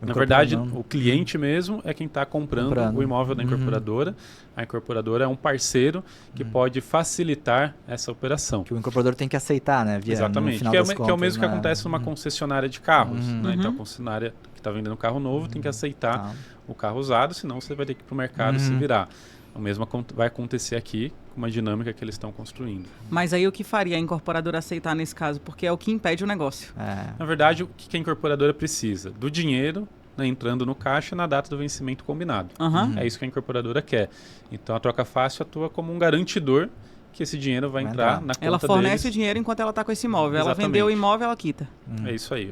Na verdade, o cliente mesmo é quem está comprando o imóvel da incorporadora. A incorporadora é um parceiro que pode facilitar essa operação. Que o incorporador tem que aceitar, né? Exatamente. Que é o mesmo que acontece numa concessionária de carros. Né? Então, a concessionária que está vendendo um carro novo tem que aceitar o carro usado, senão você vai ter que ir para o mercado se virar. O mesmo vai acontecer aqui com uma dinâmica que eles estão construindo. Mas aí o que faria a incorporadora aceitar nesse caso? Porque é o que impede o negócio. Na verdade, o que a incorporadora precisa? Do dinheiro, né, entrando no caixa na data do vencimento combinado. É isso que a incorporadora quer. Então a Troca Fácil atua como um garantidor que esse dinheiro vai entrar na conta Ela fornece deles. O dinheiro enquanto ela está com esse imóvel. Exatamente. Ela vendeu o imóvel, ela quita. É isso aí.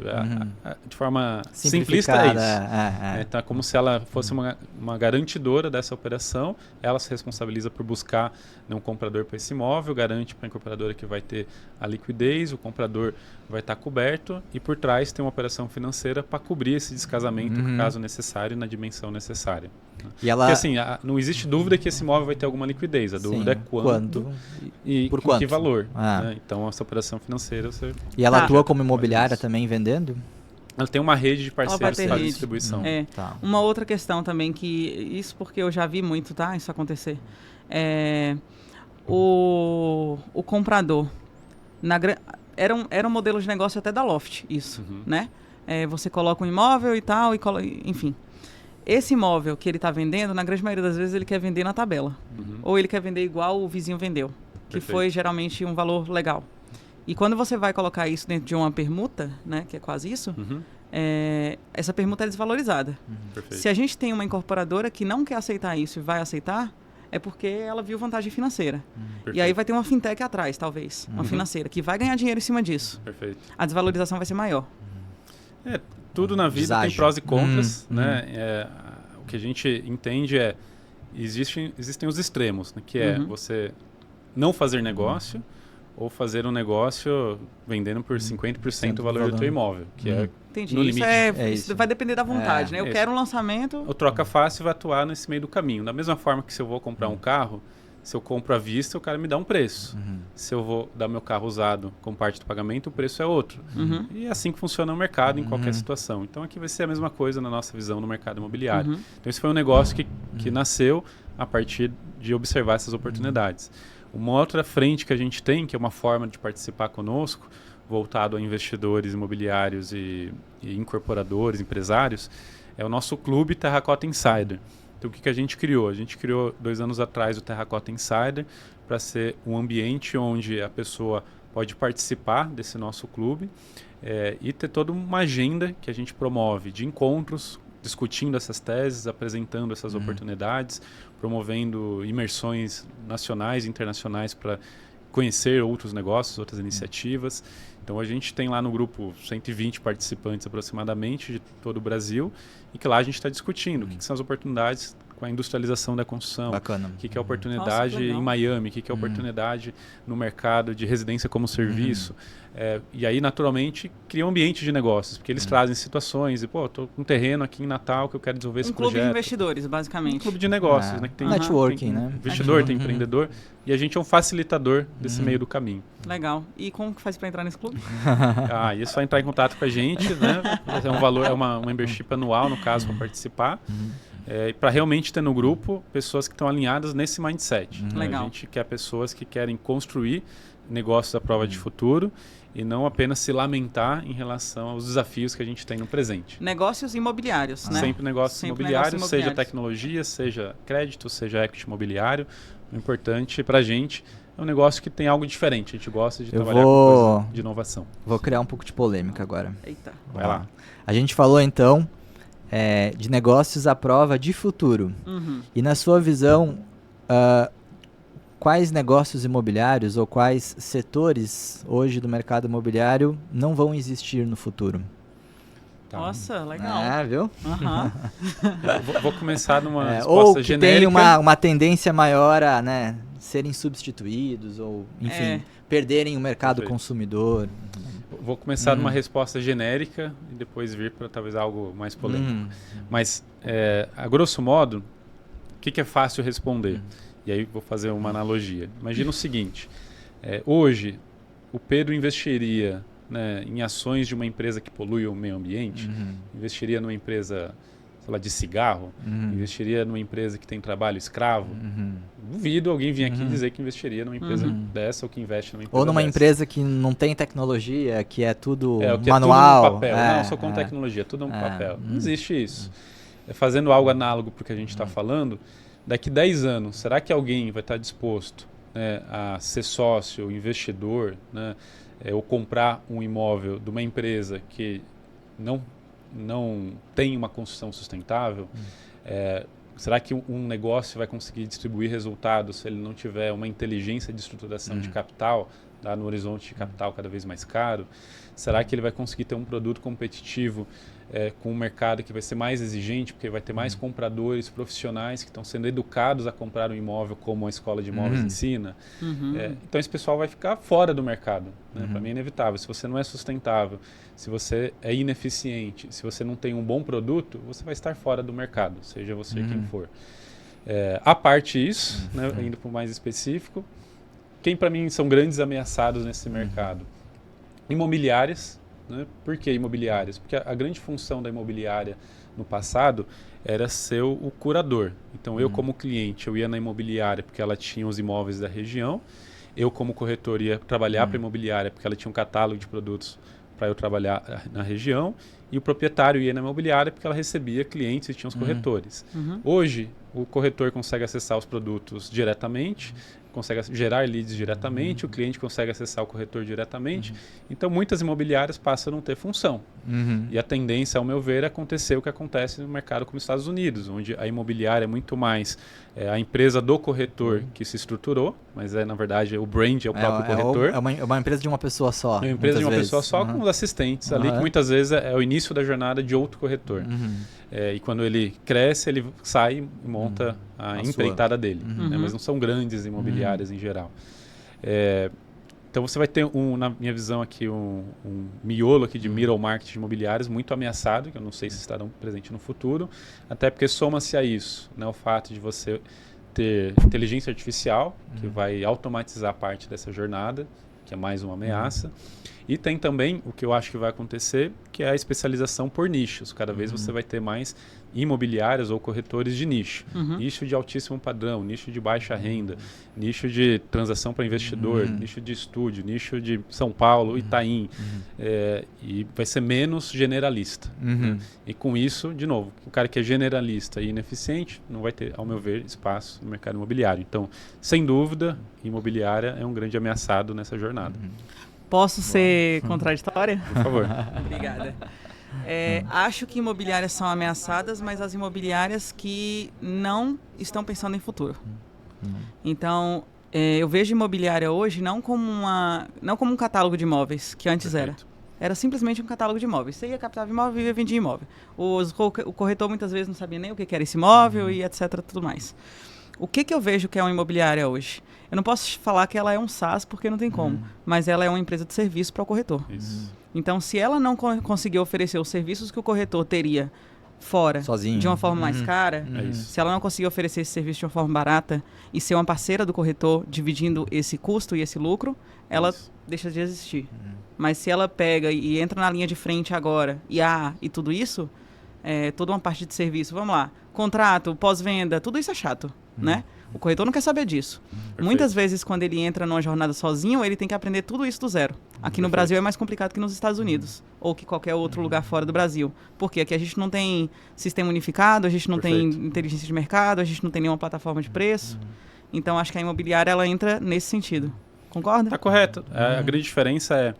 De forma simplista é isso. Então é como se ela fosse uma garantidora dessa operação. Ela se responsabiliza por buscar um comprador para esse imóvel, garante para a incorporadora que vai ter a liquidez, o comprador vai estar coberto e por trás tem uma operação financeira para cobrir esse descasamento, caso necessário, na dimensão necessária. E ela... Porque assim, não existe dúvida que esse imóvel vai ter alguma liquidez. A dúvida é quando e por que valor. Né? Então, essa operação financeira... E ela atua como imobiliária também, vendendo? Ela tem uma rede de parceiros para distribuição. Uma outra questão também, que isso porque eu já vi muito, tá? Isso acontecer. O comprador... Era um modelo de negócio até da Loft, isso, né? Você coloca um imóvel e tal, enfim... Esse imóvel que ele está vendendo, na grande maioria das vezes, ele quer vender na tabela. Ou ele quer vender igual o vizinho vendeu, que foi geralmente um valor legal. E quando você vai colocar isso dentro de uma permuta, né, que é quase isso, essa permuta é desvalorizada. Se a gente tem uma incorporadora que não quer aceitar isso e vai aceitar, é porque ela viu vantagem financeira. E aí vai ter uma fintech atrás, talvez, uma financeira, que vai ganhar dinheiro em cima disso. A desvalorização vai ser maior. Tudo na vida tem prós e contras, né? O que a gente entende existem os extremos, né? Que é você não fazer negócio ou fazer um negócio vendendo por 50% do valor do teu imóvel, que é no limite. Isso vai depender da vontade, né? Eu quero um lançamento... O Troca Fácil vai atuar nesse meio do caminho. Da mesma forma que se eu vou comprar um carro, se eu compro à vista, o cara me dá um preço. Se eu vou dar meu carro usado como parte do pagamento, o preço é outro. E é assim que funciona o mercado em qualquer situação. Então, aqui vai ser a mesma coisa na nossa visão no mercado imobiliário. Então, esse foi um negócio que nasceu a partir de observar essas oportunidades. Uma outra frente que a gente tem, que é uma forma de participar conosco, voltado a investidores imobiliários e incorporadores, empresários, é o nosso clube Terracota Insider. Então, o que a gente criou? A gente criou 2 anos atrás o Terracota Insider para ser um ambiente onde a pessoa pode participar desse nosso clube e ter toda uma agenda que a gente promove de encontros, discutindo essas teses, apresentando essas oportunidades, promovendo imersões nacionais e internacionais para conhecer outros negócios, outras iniciativas. Então, a gente tem lá no grupo 120 participantes aproximadamente de todo o Brasil e que lá a gente está discutindo o que são as oportunidades com a industrialização da construção. Bacana. O que é a oportunidade em Miami, o que é a oportunidade no mercado de residência como serviço. E aí, naturalmente, cria um ambiente de negócios, porque eles trazem situações e, estou com um terreno aqui em Natal que eu quero desenvolver esse projeto. Um clube de investidores, basicamente. Um clube de negócios, né? Que tem networking, tem né? Investidor, tem empreendedor, e a gente é um facilitador desse meio do caminho. Legal. E como que faz para entrar nesse clube? E é só entrar em contato com a gente, né? É um valor, é uma membership anual, no caso, para participar. Para realmente ter no grupo pessoas que estão alinhadas nesse mindset. Legal. A gente quer pessoas que querem construir negócios à prova de futuro e não apenas se lamentar em relação aos desafios que a gente tem no presente. Negócios imobiliários, né? Sempre negócios imobiliários, seja tecnologia, seja crédito, seja equity imobiliário. O importante para a gente é um negócio que tem algo diferente. A gente gosta de trabalhar com coisa de inovação. Vou criar um pouco de polêmica agora. Eita. Vai lá. A gente falou, então, de negócios à prova de futuro. E na sua visão, quais negócios imobiliários ou quais setores hoje do mercado imobiliário não vão existir no futuro? Nossa, legal. Viu? Vou começar numa resposta genérica. Ou que tem uma tendência maior a serem substituídos ou, enfim, perderem o mercado consumidor. Vou começar numa resposta genérica e depois vir para talvez algo mais polêmico. Mas, a grosso modo, o que é fácil responder? E aí vou fazer uma analogia. Imagina o seguinte, hoje o Pedro investiria né, em ações de uma empresa que polui o meio ambiente? Investiria numa empresa, sei lá, de cigarro? Investiria numa empresa que tem trabalho escravo? Duvido alguém vir aqui dizer que investiria numa empresa dessa ou que investe numa empresa Ou numa dessa. empresa que não tem tecnologia, que é tudo que manual. É tudo no papel. Não, só com tecnologia, tudo no papel. Não existe isso. Fazendo algo análogo para o que a gente está falando, daqui 10 anos, será que alguém vai estar disposto, né, a ser sócio, investidor, né, ou comprar um imóvel de uma empresa que não tem uma construção sustentável? Será que um negócio vai conseguir distribuir resultados se ele não tiver uma inteligência de estruturação de capital, no horizonte de capital cada vez mais caro? Será que ele vai conseguir ter um produto competitivo com um mercado que vai ser mais exigente, porque vai ter mais compradores profissionais que estão sendo educados a comprar um imóvel como a escola de imóveis ensina? Então esse pessoal vai ficar fora do mercado. Né? Para mim é inevitável. Se você não é sustentável, se você é ineficiente, se você não tem um bom produto, você vai estar fora do mercado, seja você quem for. A parte isso, né, indo para o mais específico, quem para mim são grandes ameaçados nesse mercado? Imobiliárias. Né? Por que imobiliárias? Porque a grande função da imobiliária no passado era ser o curador. Então eu como cliente, eu ia na imobiliária porque ela tinha os imóveis da região, eu como corretor ia trabalhar para a imobiliária porque ela tinha um catálogo de produtos para eu trabalhar na região, e o proprietário ia na imobiliária porque ela recebia clientes e tinha os corretores. Hoje o corretor consegue acessar os produtos diretamente, consegue gerar leads diretamente, o cliente consegue acessar o corretor diretamente. Então, muitas imobiliárias passam a não ter função. E a tendência, ao meu ver, é acontecer o que acontece no mercado como os Estados Unidos, onde a imobiliária é muito mais a empresa do corretor que se estruturou, mas na verdade, o brand é o próprio corretor. É uma empresa de uma pessoa só. É uma empresa de uma pessoa só com os assistentes ali, que muitas vezes é o início da jornada de outro corretor. E quando ele cresce, ele sai e monta a empreitada dele. Né? Mas não são grandes imobiliárias em geral. Então você vai ter, na minha visão aqui, um miolo aqui de middle market imobiliários muito ameaçado, que eu não sei se estarão presentes no futuro, até porque soma-se a isso, né, o fato de você ter inteligência artificial, que vai automatizar parte dessa jornada, que é mais uma ameaça. E tem também o que eu acho que vai acontecer, que é a especialização por nichos. Cada vez você vai ter mais imobiliários ou corretores de nicho. Nicho de altíssimo padrão, nicho de baixa renda, nicho de transação para investidor, nicho de estúdio, nicho de São Paulo, Itaim. E vai ser menos generalista. Né? E com isso, de novo, o cara que é generalista e ineficiente não vai ter, ao meu ver, espaço no mercado imobiliário. Então, sem dúvida, imobiliária é um grande ameaçado nessa jornada. Posso ser contraditória? Por favor. Obrigada. Acho que imobiliárias são ameaçadas, mas as imobiliárias que não estão pensando em futuro. Então, eu vejo imobiliária hoje não como um catálogo de imóveis, que antes era. Era simplesmente um catálogo de imóveis. Você ia captar imóvel e ia vender imóvel. O corretor muitas vezes não sabia nem o que era esse imóvel e etc. Tudo mais. O que eu vejo que é uma imobiliária hoje? Eu não posso falar que ela é um SaaS porque não tem como, mas ela é uma empresa de serviço para o corretor. Então, se ela não conseguir oferecer os serviços que o corretor teria fora, sozinho, de uma forma mais cara, se ela não conseguir oferecer esse serviço de uma forma barata e ser uma parceira do corretor, dividindo esse custo e esse lucro, ela deixa de existir. Mas se ela pega e entra na linha de frente agora, e tudo isso, toda uma parte de serviço, vamos lá, contrato, pós-venda, tudo isso é chato, né? O corretor não quer saber disso. Perfeito. Muitas vezes, quando ele entra numa jornada sozinho, ele tem que aprender tudo isso do zero. Aqui no Brasil é mais complicado que nos Estados Unidos, ou que qualquer outro lugar fora do Brasil. Porque aqui a gente não tem sistema unificado, a gente não tem inteligência de mercado, a gente não tem nenhuma plataforma de preço. Então, acho que a imobiliária, ela entra nesse sentido. Concorda? Tá correto. A grande diferença é,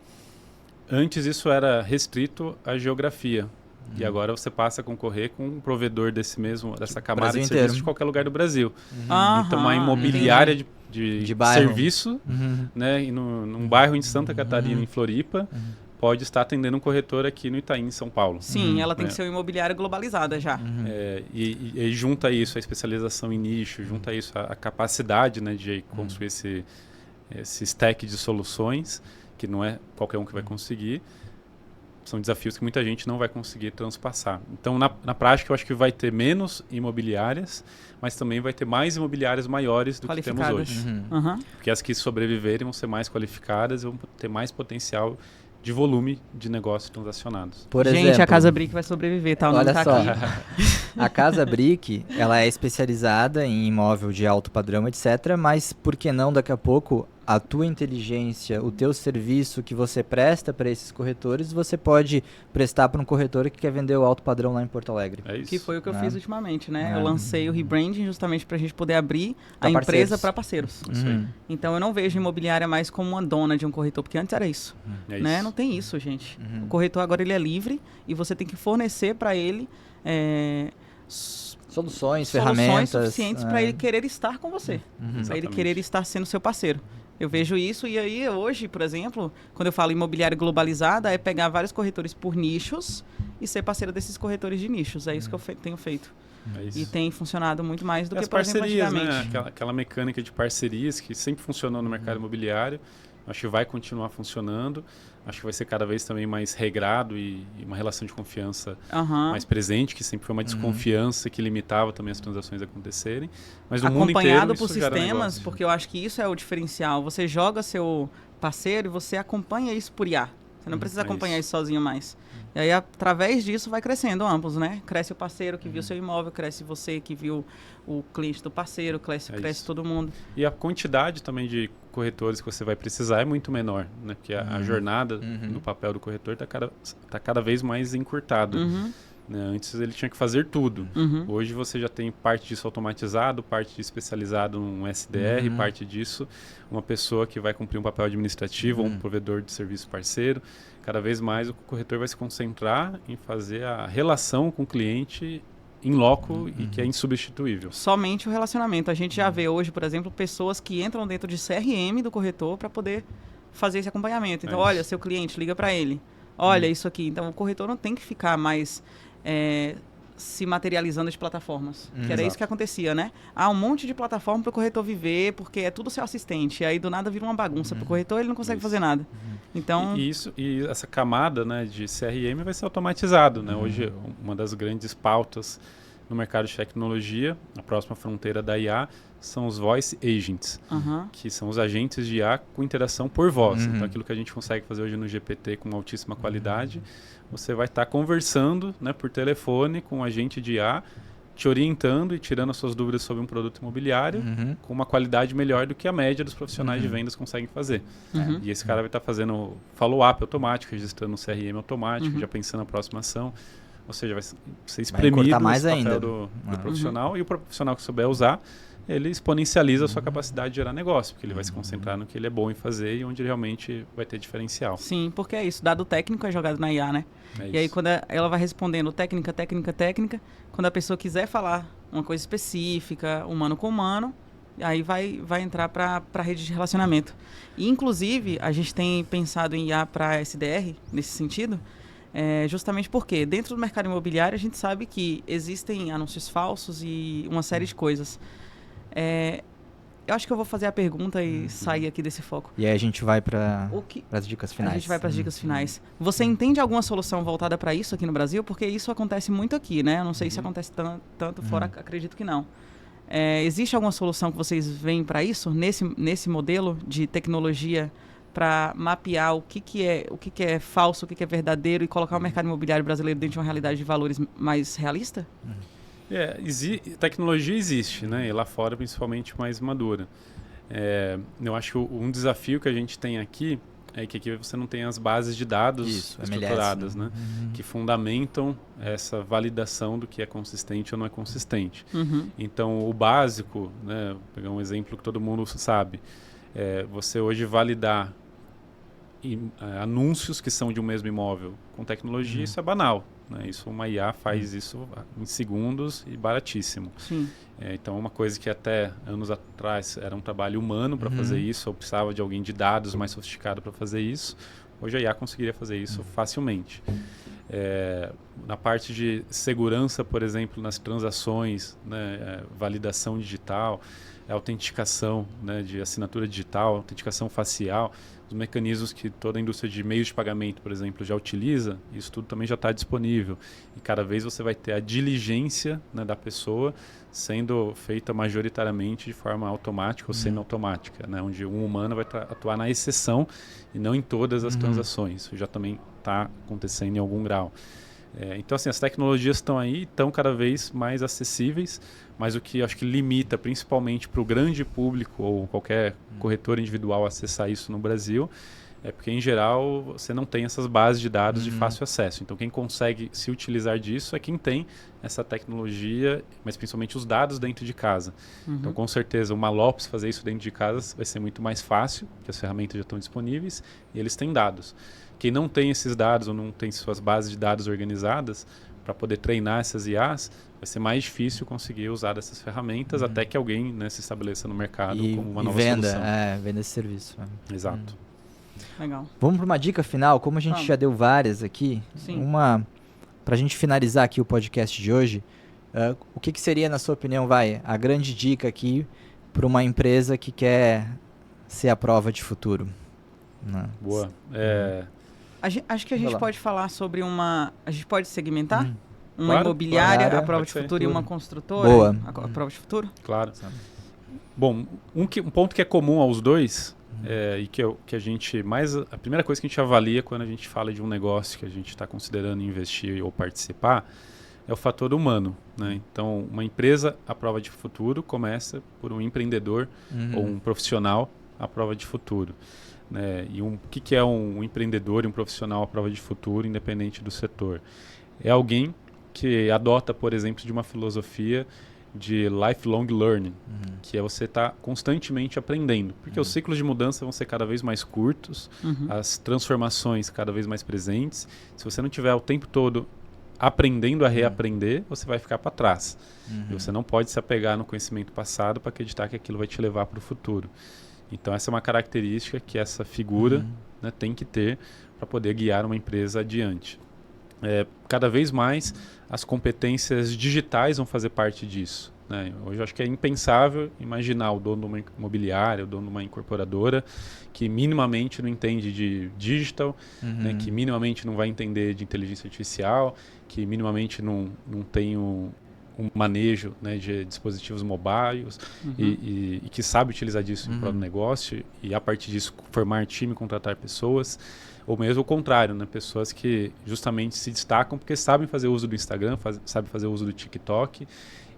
antes isso era restrito à geografia. E agora você passa a concorrer com um provedor dessa camada de serviço de qualquer lugar do Brasil. Então, uma imobiliária de serviço, né, num bairro em Santa Catarina, em Floripa, pode estar atendendo um corretor aqui no Itaim, em São Paulo. Sim, ela tem que ser uma imobiliária globalizada já. E junta isso a especialização em nicho, junta isso a capacidade, né, de construir esse stack de soluções, que não é qualquer um que vai conseguir. São desafios que muita gente não vai conseguir transpassar. Então, na prática, eu acho que vai ter menos imobiliárias, mas também vai ter mais imobiliárias maiores do que temos hoje. Porque as que sobreviverem vão ser mais qualificadas e vão ter mais potencial de volume de negócios transacionados. Por Gente, exemplo, a Casa Brick vai sobreviver, tá? O nome olha tá só, aqui. a Casa Brick, ela é especializada em imóvel de alto padrão, etc. Mas por que não, daqui a pouco, a tua inteligência, o teu serviço que você presta para esses corretores, você pode prestar para um corretor que quer vender o alto padrão lá em Porto Alegre. É isso. Que foi o que eu fiz ultimamente, né? É. Eu lancei o rebranding justamente para a gente poder abrir Pra a empresa parceiros. para parceiros. Isso aí. Então eu não vejo a imobiliária mais como uma dona de um corretor, porque antes era isso, É né? isso. Não tem isso, gente. O corretor agora ele é livre e você tem que fornecer para ele Soluções, soluções ferramentas. suficientes para ele querer estar com você, para ele Exatamente. querer estar sendo seu parceiro. Eu vejo isso e aí hoje, por exemplo, quando eu falo imobiliária globalizada, é pegar vários corretores por nichos e ser parceiro desses corretores de nichos. É isso que eu tenho feito. É isso. E tem funcionado muito mais do E que, as por exemplo, parcerias, antigamente. né? Aquela mecânica de parcerias que sempre funcionou no mercado imobiliário, acho que vai continuar funcionando. Acho que vai ser cada vez também mais regrado e uma relação de confiança Aham. mais presente, que sempre foi uma desconfiança que limitava também as transações acontecerem. Mas no mundo inteiro Acompanhado isso por gera sistemas, negócio. porque eu acho que isso é o diferencial. Você joga seu parceiro e você acompanha isso por IA. Você não precisa é acompanhar isso. isso sozinho mais. E aí, através disso, vai crescendo ambos, né? Cresce o parceiro que viu seu imóvel, cresce você que viu o cliente do parceiro, cresce isso. todo mundo. E a quantidade também de corretores que você vai precisar é muito menor, né? Porque a jornada no papel do corretor está cada vez mais encurtada. Né? Antes ele tinha que fazer tudo. Hoje você já tem parte disso automatizado, parte disso especializado num SDR, parte disso uma pessoa que vai cumprir um papel administrativo ou um provedor de serviço parceiro. Cada vez mais o corretor vai se concentrar em fazer a relação com o cliente em loco e que é insubstituível. Somente o relacionamento. A gente já vê hoje, por exemplo, pessoas que entram dentro de CRM do corretor para poder fazer esse acompanhamento. Então, olha, seu cliente, liga para ele. Olha isso aqui. Então, o corretor não tem que ficar mais se materializando de plataformas. Que era isso que acontecia, né? Há um monte de plataforma para o corretor viver, porque é tudo seu assistente. E aí, do nada, vira uma bagunça. Para o corretor, ele não consegue fazer nada. Então... E essa camada, né, de CRM vai ser automatizado, né? Hoje, uma das grandes pautas no mercado de tecnologia, a próxima fronteira da IA, são os voice agents, que são os agentes de IA com interação por voz. Então, aquilo que a gente consegue fazer hoje no GPT com altíssima qualidade, você vai estar conversando, né, por telefone com um agente de IA, te orientando e tirando as suas dúvidas sobre um produto imobiliário com uma qualidade melhor do que a média dos profissionais de vendas conseguem fazer. E esse cara vai estar fazendo follow-up automático, registrando um CRM automático, já pensando na próxima ação. Ou seja, vai ser espremido mais esse ainda papel do profissional, e o profissional que souber usar, ele exponencializa a sua capacidade de gerar negócio, porque ele vai se concentrar no que ele é bom em fazer e onde ele realmente vai ter diferencial. Sim, porque é isso. Dado técnico é jogado na IA, né? E aí, quando ela vai respondendo técnica, quando a pessoa quiser falar uma coisa específica, humano com humano, aí vai entrar para a rede de relacionamento. E, inclusive, a gente tem pensado em IA para SDR, nesse sentido, justamente porque dentro do mercado imobiliário a gente sabe que existem anúncios falsos e uma série de coisas. Eu acho que eu vou fazer a pergunta e sair aqui desse foco. E aí a gente vai para as dicas finais. A gente vai para as dicas finais. Você entende alguma solução voltada para isso aqui no Brasil? Porque isso acontece muito aqui, né? Eu não sei se acontece tanto fora, acredito que não. Existe alguma solução que vocês veem para isso, nesse modelo de tecnologia, para mapear o que é falso, o que é verdadeiro e colocar o mercado imobiliário brasileiro dentro de uma realidade de valores mais realista? Tecnologia existe, né? E lá fora, principalmente, mais madura. Eu acho que um desafio que a gente tem aqui é que aqui você não tem as bases de dados estruturadas, né? Que fundamentam essa validação do que é consistente ou não é consistente. Então, o básico, né? Vou pegar um exemplo que todo mundo sabe, você hoje validar anúncios que são de um mesmo imóvel com tecnologia, isso é banal. Né? Isso, uma IA faz isso em segundos e baratíssimo. Sim. Então, uma coisa que até anos atrás era um trabalho humano para fazer isso, ou precisava de alguém de dados mais sofisticado para fazer isso, hoje a IA conseguiria fazer isso facilmente. Na parte de segurança, por exemplo, nas transações, né, validação digital, autenticação, né, de assinatura digital, autenticação facial, os mecanismos que toda a indústria de meios de pagamento, por exemplo, já utiliza, isso tudo também já está disponível. E cada vez você vai ter a diligência, né, da pessoa sendo feita majoritariamente de forma automática ou semi-automática, né, onde um humano vai atuar na exceção e não em todas as transações. Isso já também está acontecendo em algum grau. Então, assim, as tecnologias estão aí, estão cada vez mais acessíveis, mas o que acho que limita principalmente para o grande público ou qualquer corretor individual acessar isso no Brasil é porque, em geral, você não tem essas bases de dados de fácil acesso. Então, quem consegue se utilizar disso é quem tem essa tecnologia, mas principalmente os dados dentro de casa. Então, com certeza, uma Lopes fazer isso dentro de casa vai ser muito mais fácil, porque as ferramentas já estão disponíveis e eles têm dados. Quem não tem esses dados ou não tem suas bases de dados organizadas para poder treinar essas IAs, vai ser mais difícil conseguir usar dessas ferramentas até que alguém, né, se estabeleça no mercado como uma nova solução. Venda esse serviço. Exato. Legal. Vamos para uma dica final, como a gente já deu várias aqui, para a gente finalizar aqui o podcast de hoje, o que seria, na sua opinião, a grande dica aqui para uma empresa que quer ser a prova de futuro? Boa. Acho que a gente pode falar sobre a gente pode segmentar? Uma Claro, imobiliária, claro. a prova Pode de ser. futuro, e uma construtora? Boa. A prova de futuro? Claro. Bom, um ponto que é comum aos dois, e que a gente a primeira coisa que a gente avalia quando a gente fala de um negócio que a gente está considerando investir ou participar, é o fator humano, né? Então, uma empresa à prova de futuro começa por um empreendedor ou um profissional à prova de futuro. Né? E o que é um empreendedor e um profissional à prova de futuro, independente do setor? É alguém que adota, por exemplo, de uma filosofia de lifelong learning, que é você estar constantemente aprendendo, porque os ciclos de mudança vão ser cada vez mais curtos, as transformações cada vez mais presentes. Se você não tiver o tempo todo aprendendo a reaprender, você vai ficar para trás. E você não pode se apegar no conhecimento passado para acreditar que aquilo vai te levar para o futuro. Então, essa é uma característica que essa figura, né, tem que ter para poder guiar uma empresa adiante. Cada vez mais, as competências digitais vão fazer parte disso. Né? Hoje, eu acho que é impensável imaginar o dono de uma imobiliária, o dono de uma incorporadora, que minimamente não entende de digital, né, que minimamente não vai entender de inteligência artificial, que minimamente não tem um manejo, né, de dispositivos mobiles e que sabe utilizar disso em prol do negócio e, a partir disso, formar time, contratar pessoas, ou mesmo o contrário, né, pessoas que justamente se destacam porque sabem fazer uso do Instagram, sabem fazer uso do TikTok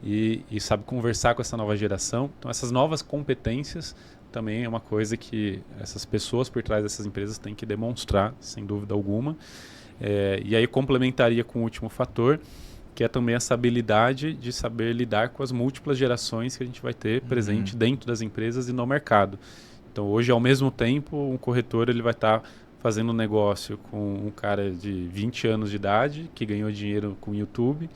e sabem conversar com essa nova geração. Então, essas novas competências também é uma coisa que essas pessoas por trás dessas empresas têm que demonstrar, sem dúvida alguma. E aí complementaria com o último fator, que é também essa habilidade de saber lidar com as múltiplas gerações que a gente vai ter presente dentro das empresas e no mercado. Então, hoje, ao mesmo tempo, um corretor ele vai estar fazendo um negócio com um cara de 20 anos de idade, que ganhou dinheiro com o YouTube,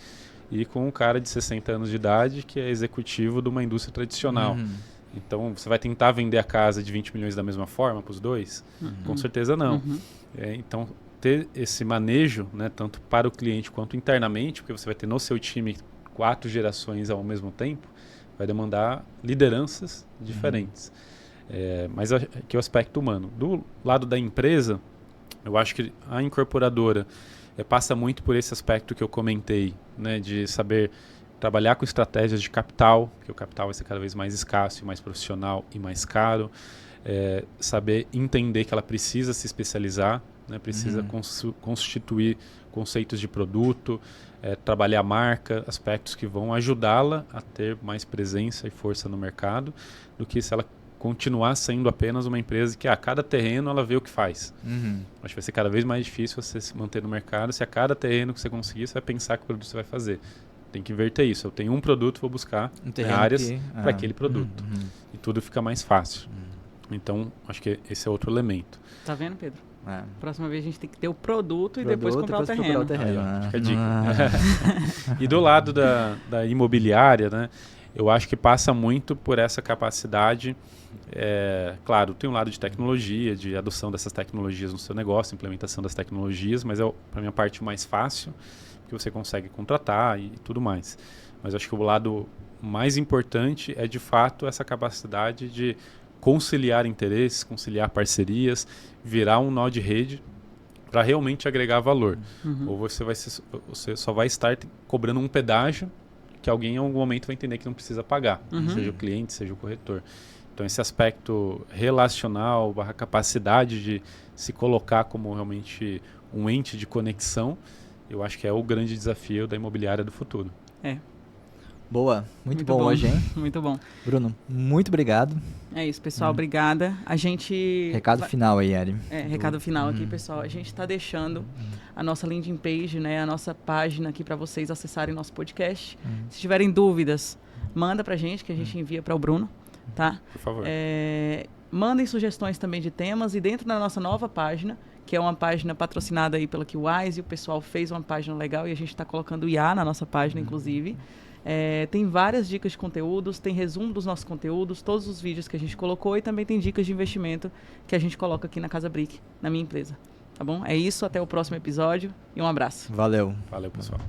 e com um cara de 60 anos de idade, que é executivo de uma indústria tradicional. Então, você vai tentar vender a casa de 20 milhões da mesma forma para os dois? Com certeza não. Então, ter esse manejo, né, tanto para o cliente quanto internamente, porque você vai ter no seu time 4 gerações ao mesmo tempo, vai demandar lideranças diferentes. Mas aqui é o aspecto humano. Do lado da empresa, eu acho que a incorporadora passa muito por esse aspecto que eu comentei, né, de saber trabalhar com estratégias de capital, porque o capital vai ser cada vez mais escasso, mais profissional e mais caro. Saber entender que ela precisa se especializar, né, precisa constituir conceitos de produto, trabalhar a marca, aspectos que vão ajudá-la a ter mais presença e força no mercado, do que se ela continuar sendo apenas uma empresa que a cada terreno ela vê o que faz. Acho que vai ser cada vez mais difícil você se manter no mercado se a cada terreno que você conseguir, você vai pensar que produto você vai fazer. Tem que inverter isso. Eu tenho um produto, vou buscar áreas para aquele produto. E tudo fica mais fácil. Então, acho que esse é outro elemento. Tá vendo, Pedro? Próxima vez a gente tem que ter o produto e depois comprar o terreno. Fica a dica. E do lado da imobiliária, né, eu acho que passa muito por essa capacidade. Claro, tem um lado de tecnologia, de adoção dessas tecnologias no seu negócio, implementação das tecnologias, mas para mim a parte mais fácil, que você consegue contratar e tudo mais. Mas acho que o lado mais importante é de fato essa capacidade de conciliar interesses, conciliar parcerias, virar um nó de rede para realmente agregar valor. Ou você só vai estar cobrando um pedágio que alguém em algum momento vai entender que não precisa pagar, seja o cliente, seja o corretor. Então esse aspecto relacional, / capacidade de se colocar como realmente um ente de conexão, eu acho que é o grande desafio da imobiliária do futuro. Boa, muito bom hoje, hein? Muito bom. Bruno, muito obrigado. É isso, pessoal, obrigada. A gente... Recado final aí, Ari. Recado final aqui, pessoal. A gente está deixando a nossa landing page, né, a nossa página aqui para vocês acessarem nosso podcast. Se tiverem dúvidas, manda pra gente, que a gente envia para o Bruno, tá? Por favor. Mandem sugestões também de temas e dentro da nossa nova página, que é uma página patrocinada aí pela QWise, o pessoal fez uma página legal e a gente está colocando o IA na nossa página, inclusive. Tem várias dicas de conteúdos, tem resumo dos nossos conteúdos, todos os vídeos que a gente colocou e também tem dicas de investimento que a gente coloca aqui na Casa Brick, na minha empresa. Tá bom? É isso, até o próximo episódio e um abraço. Valeu. Valeu, pessoal.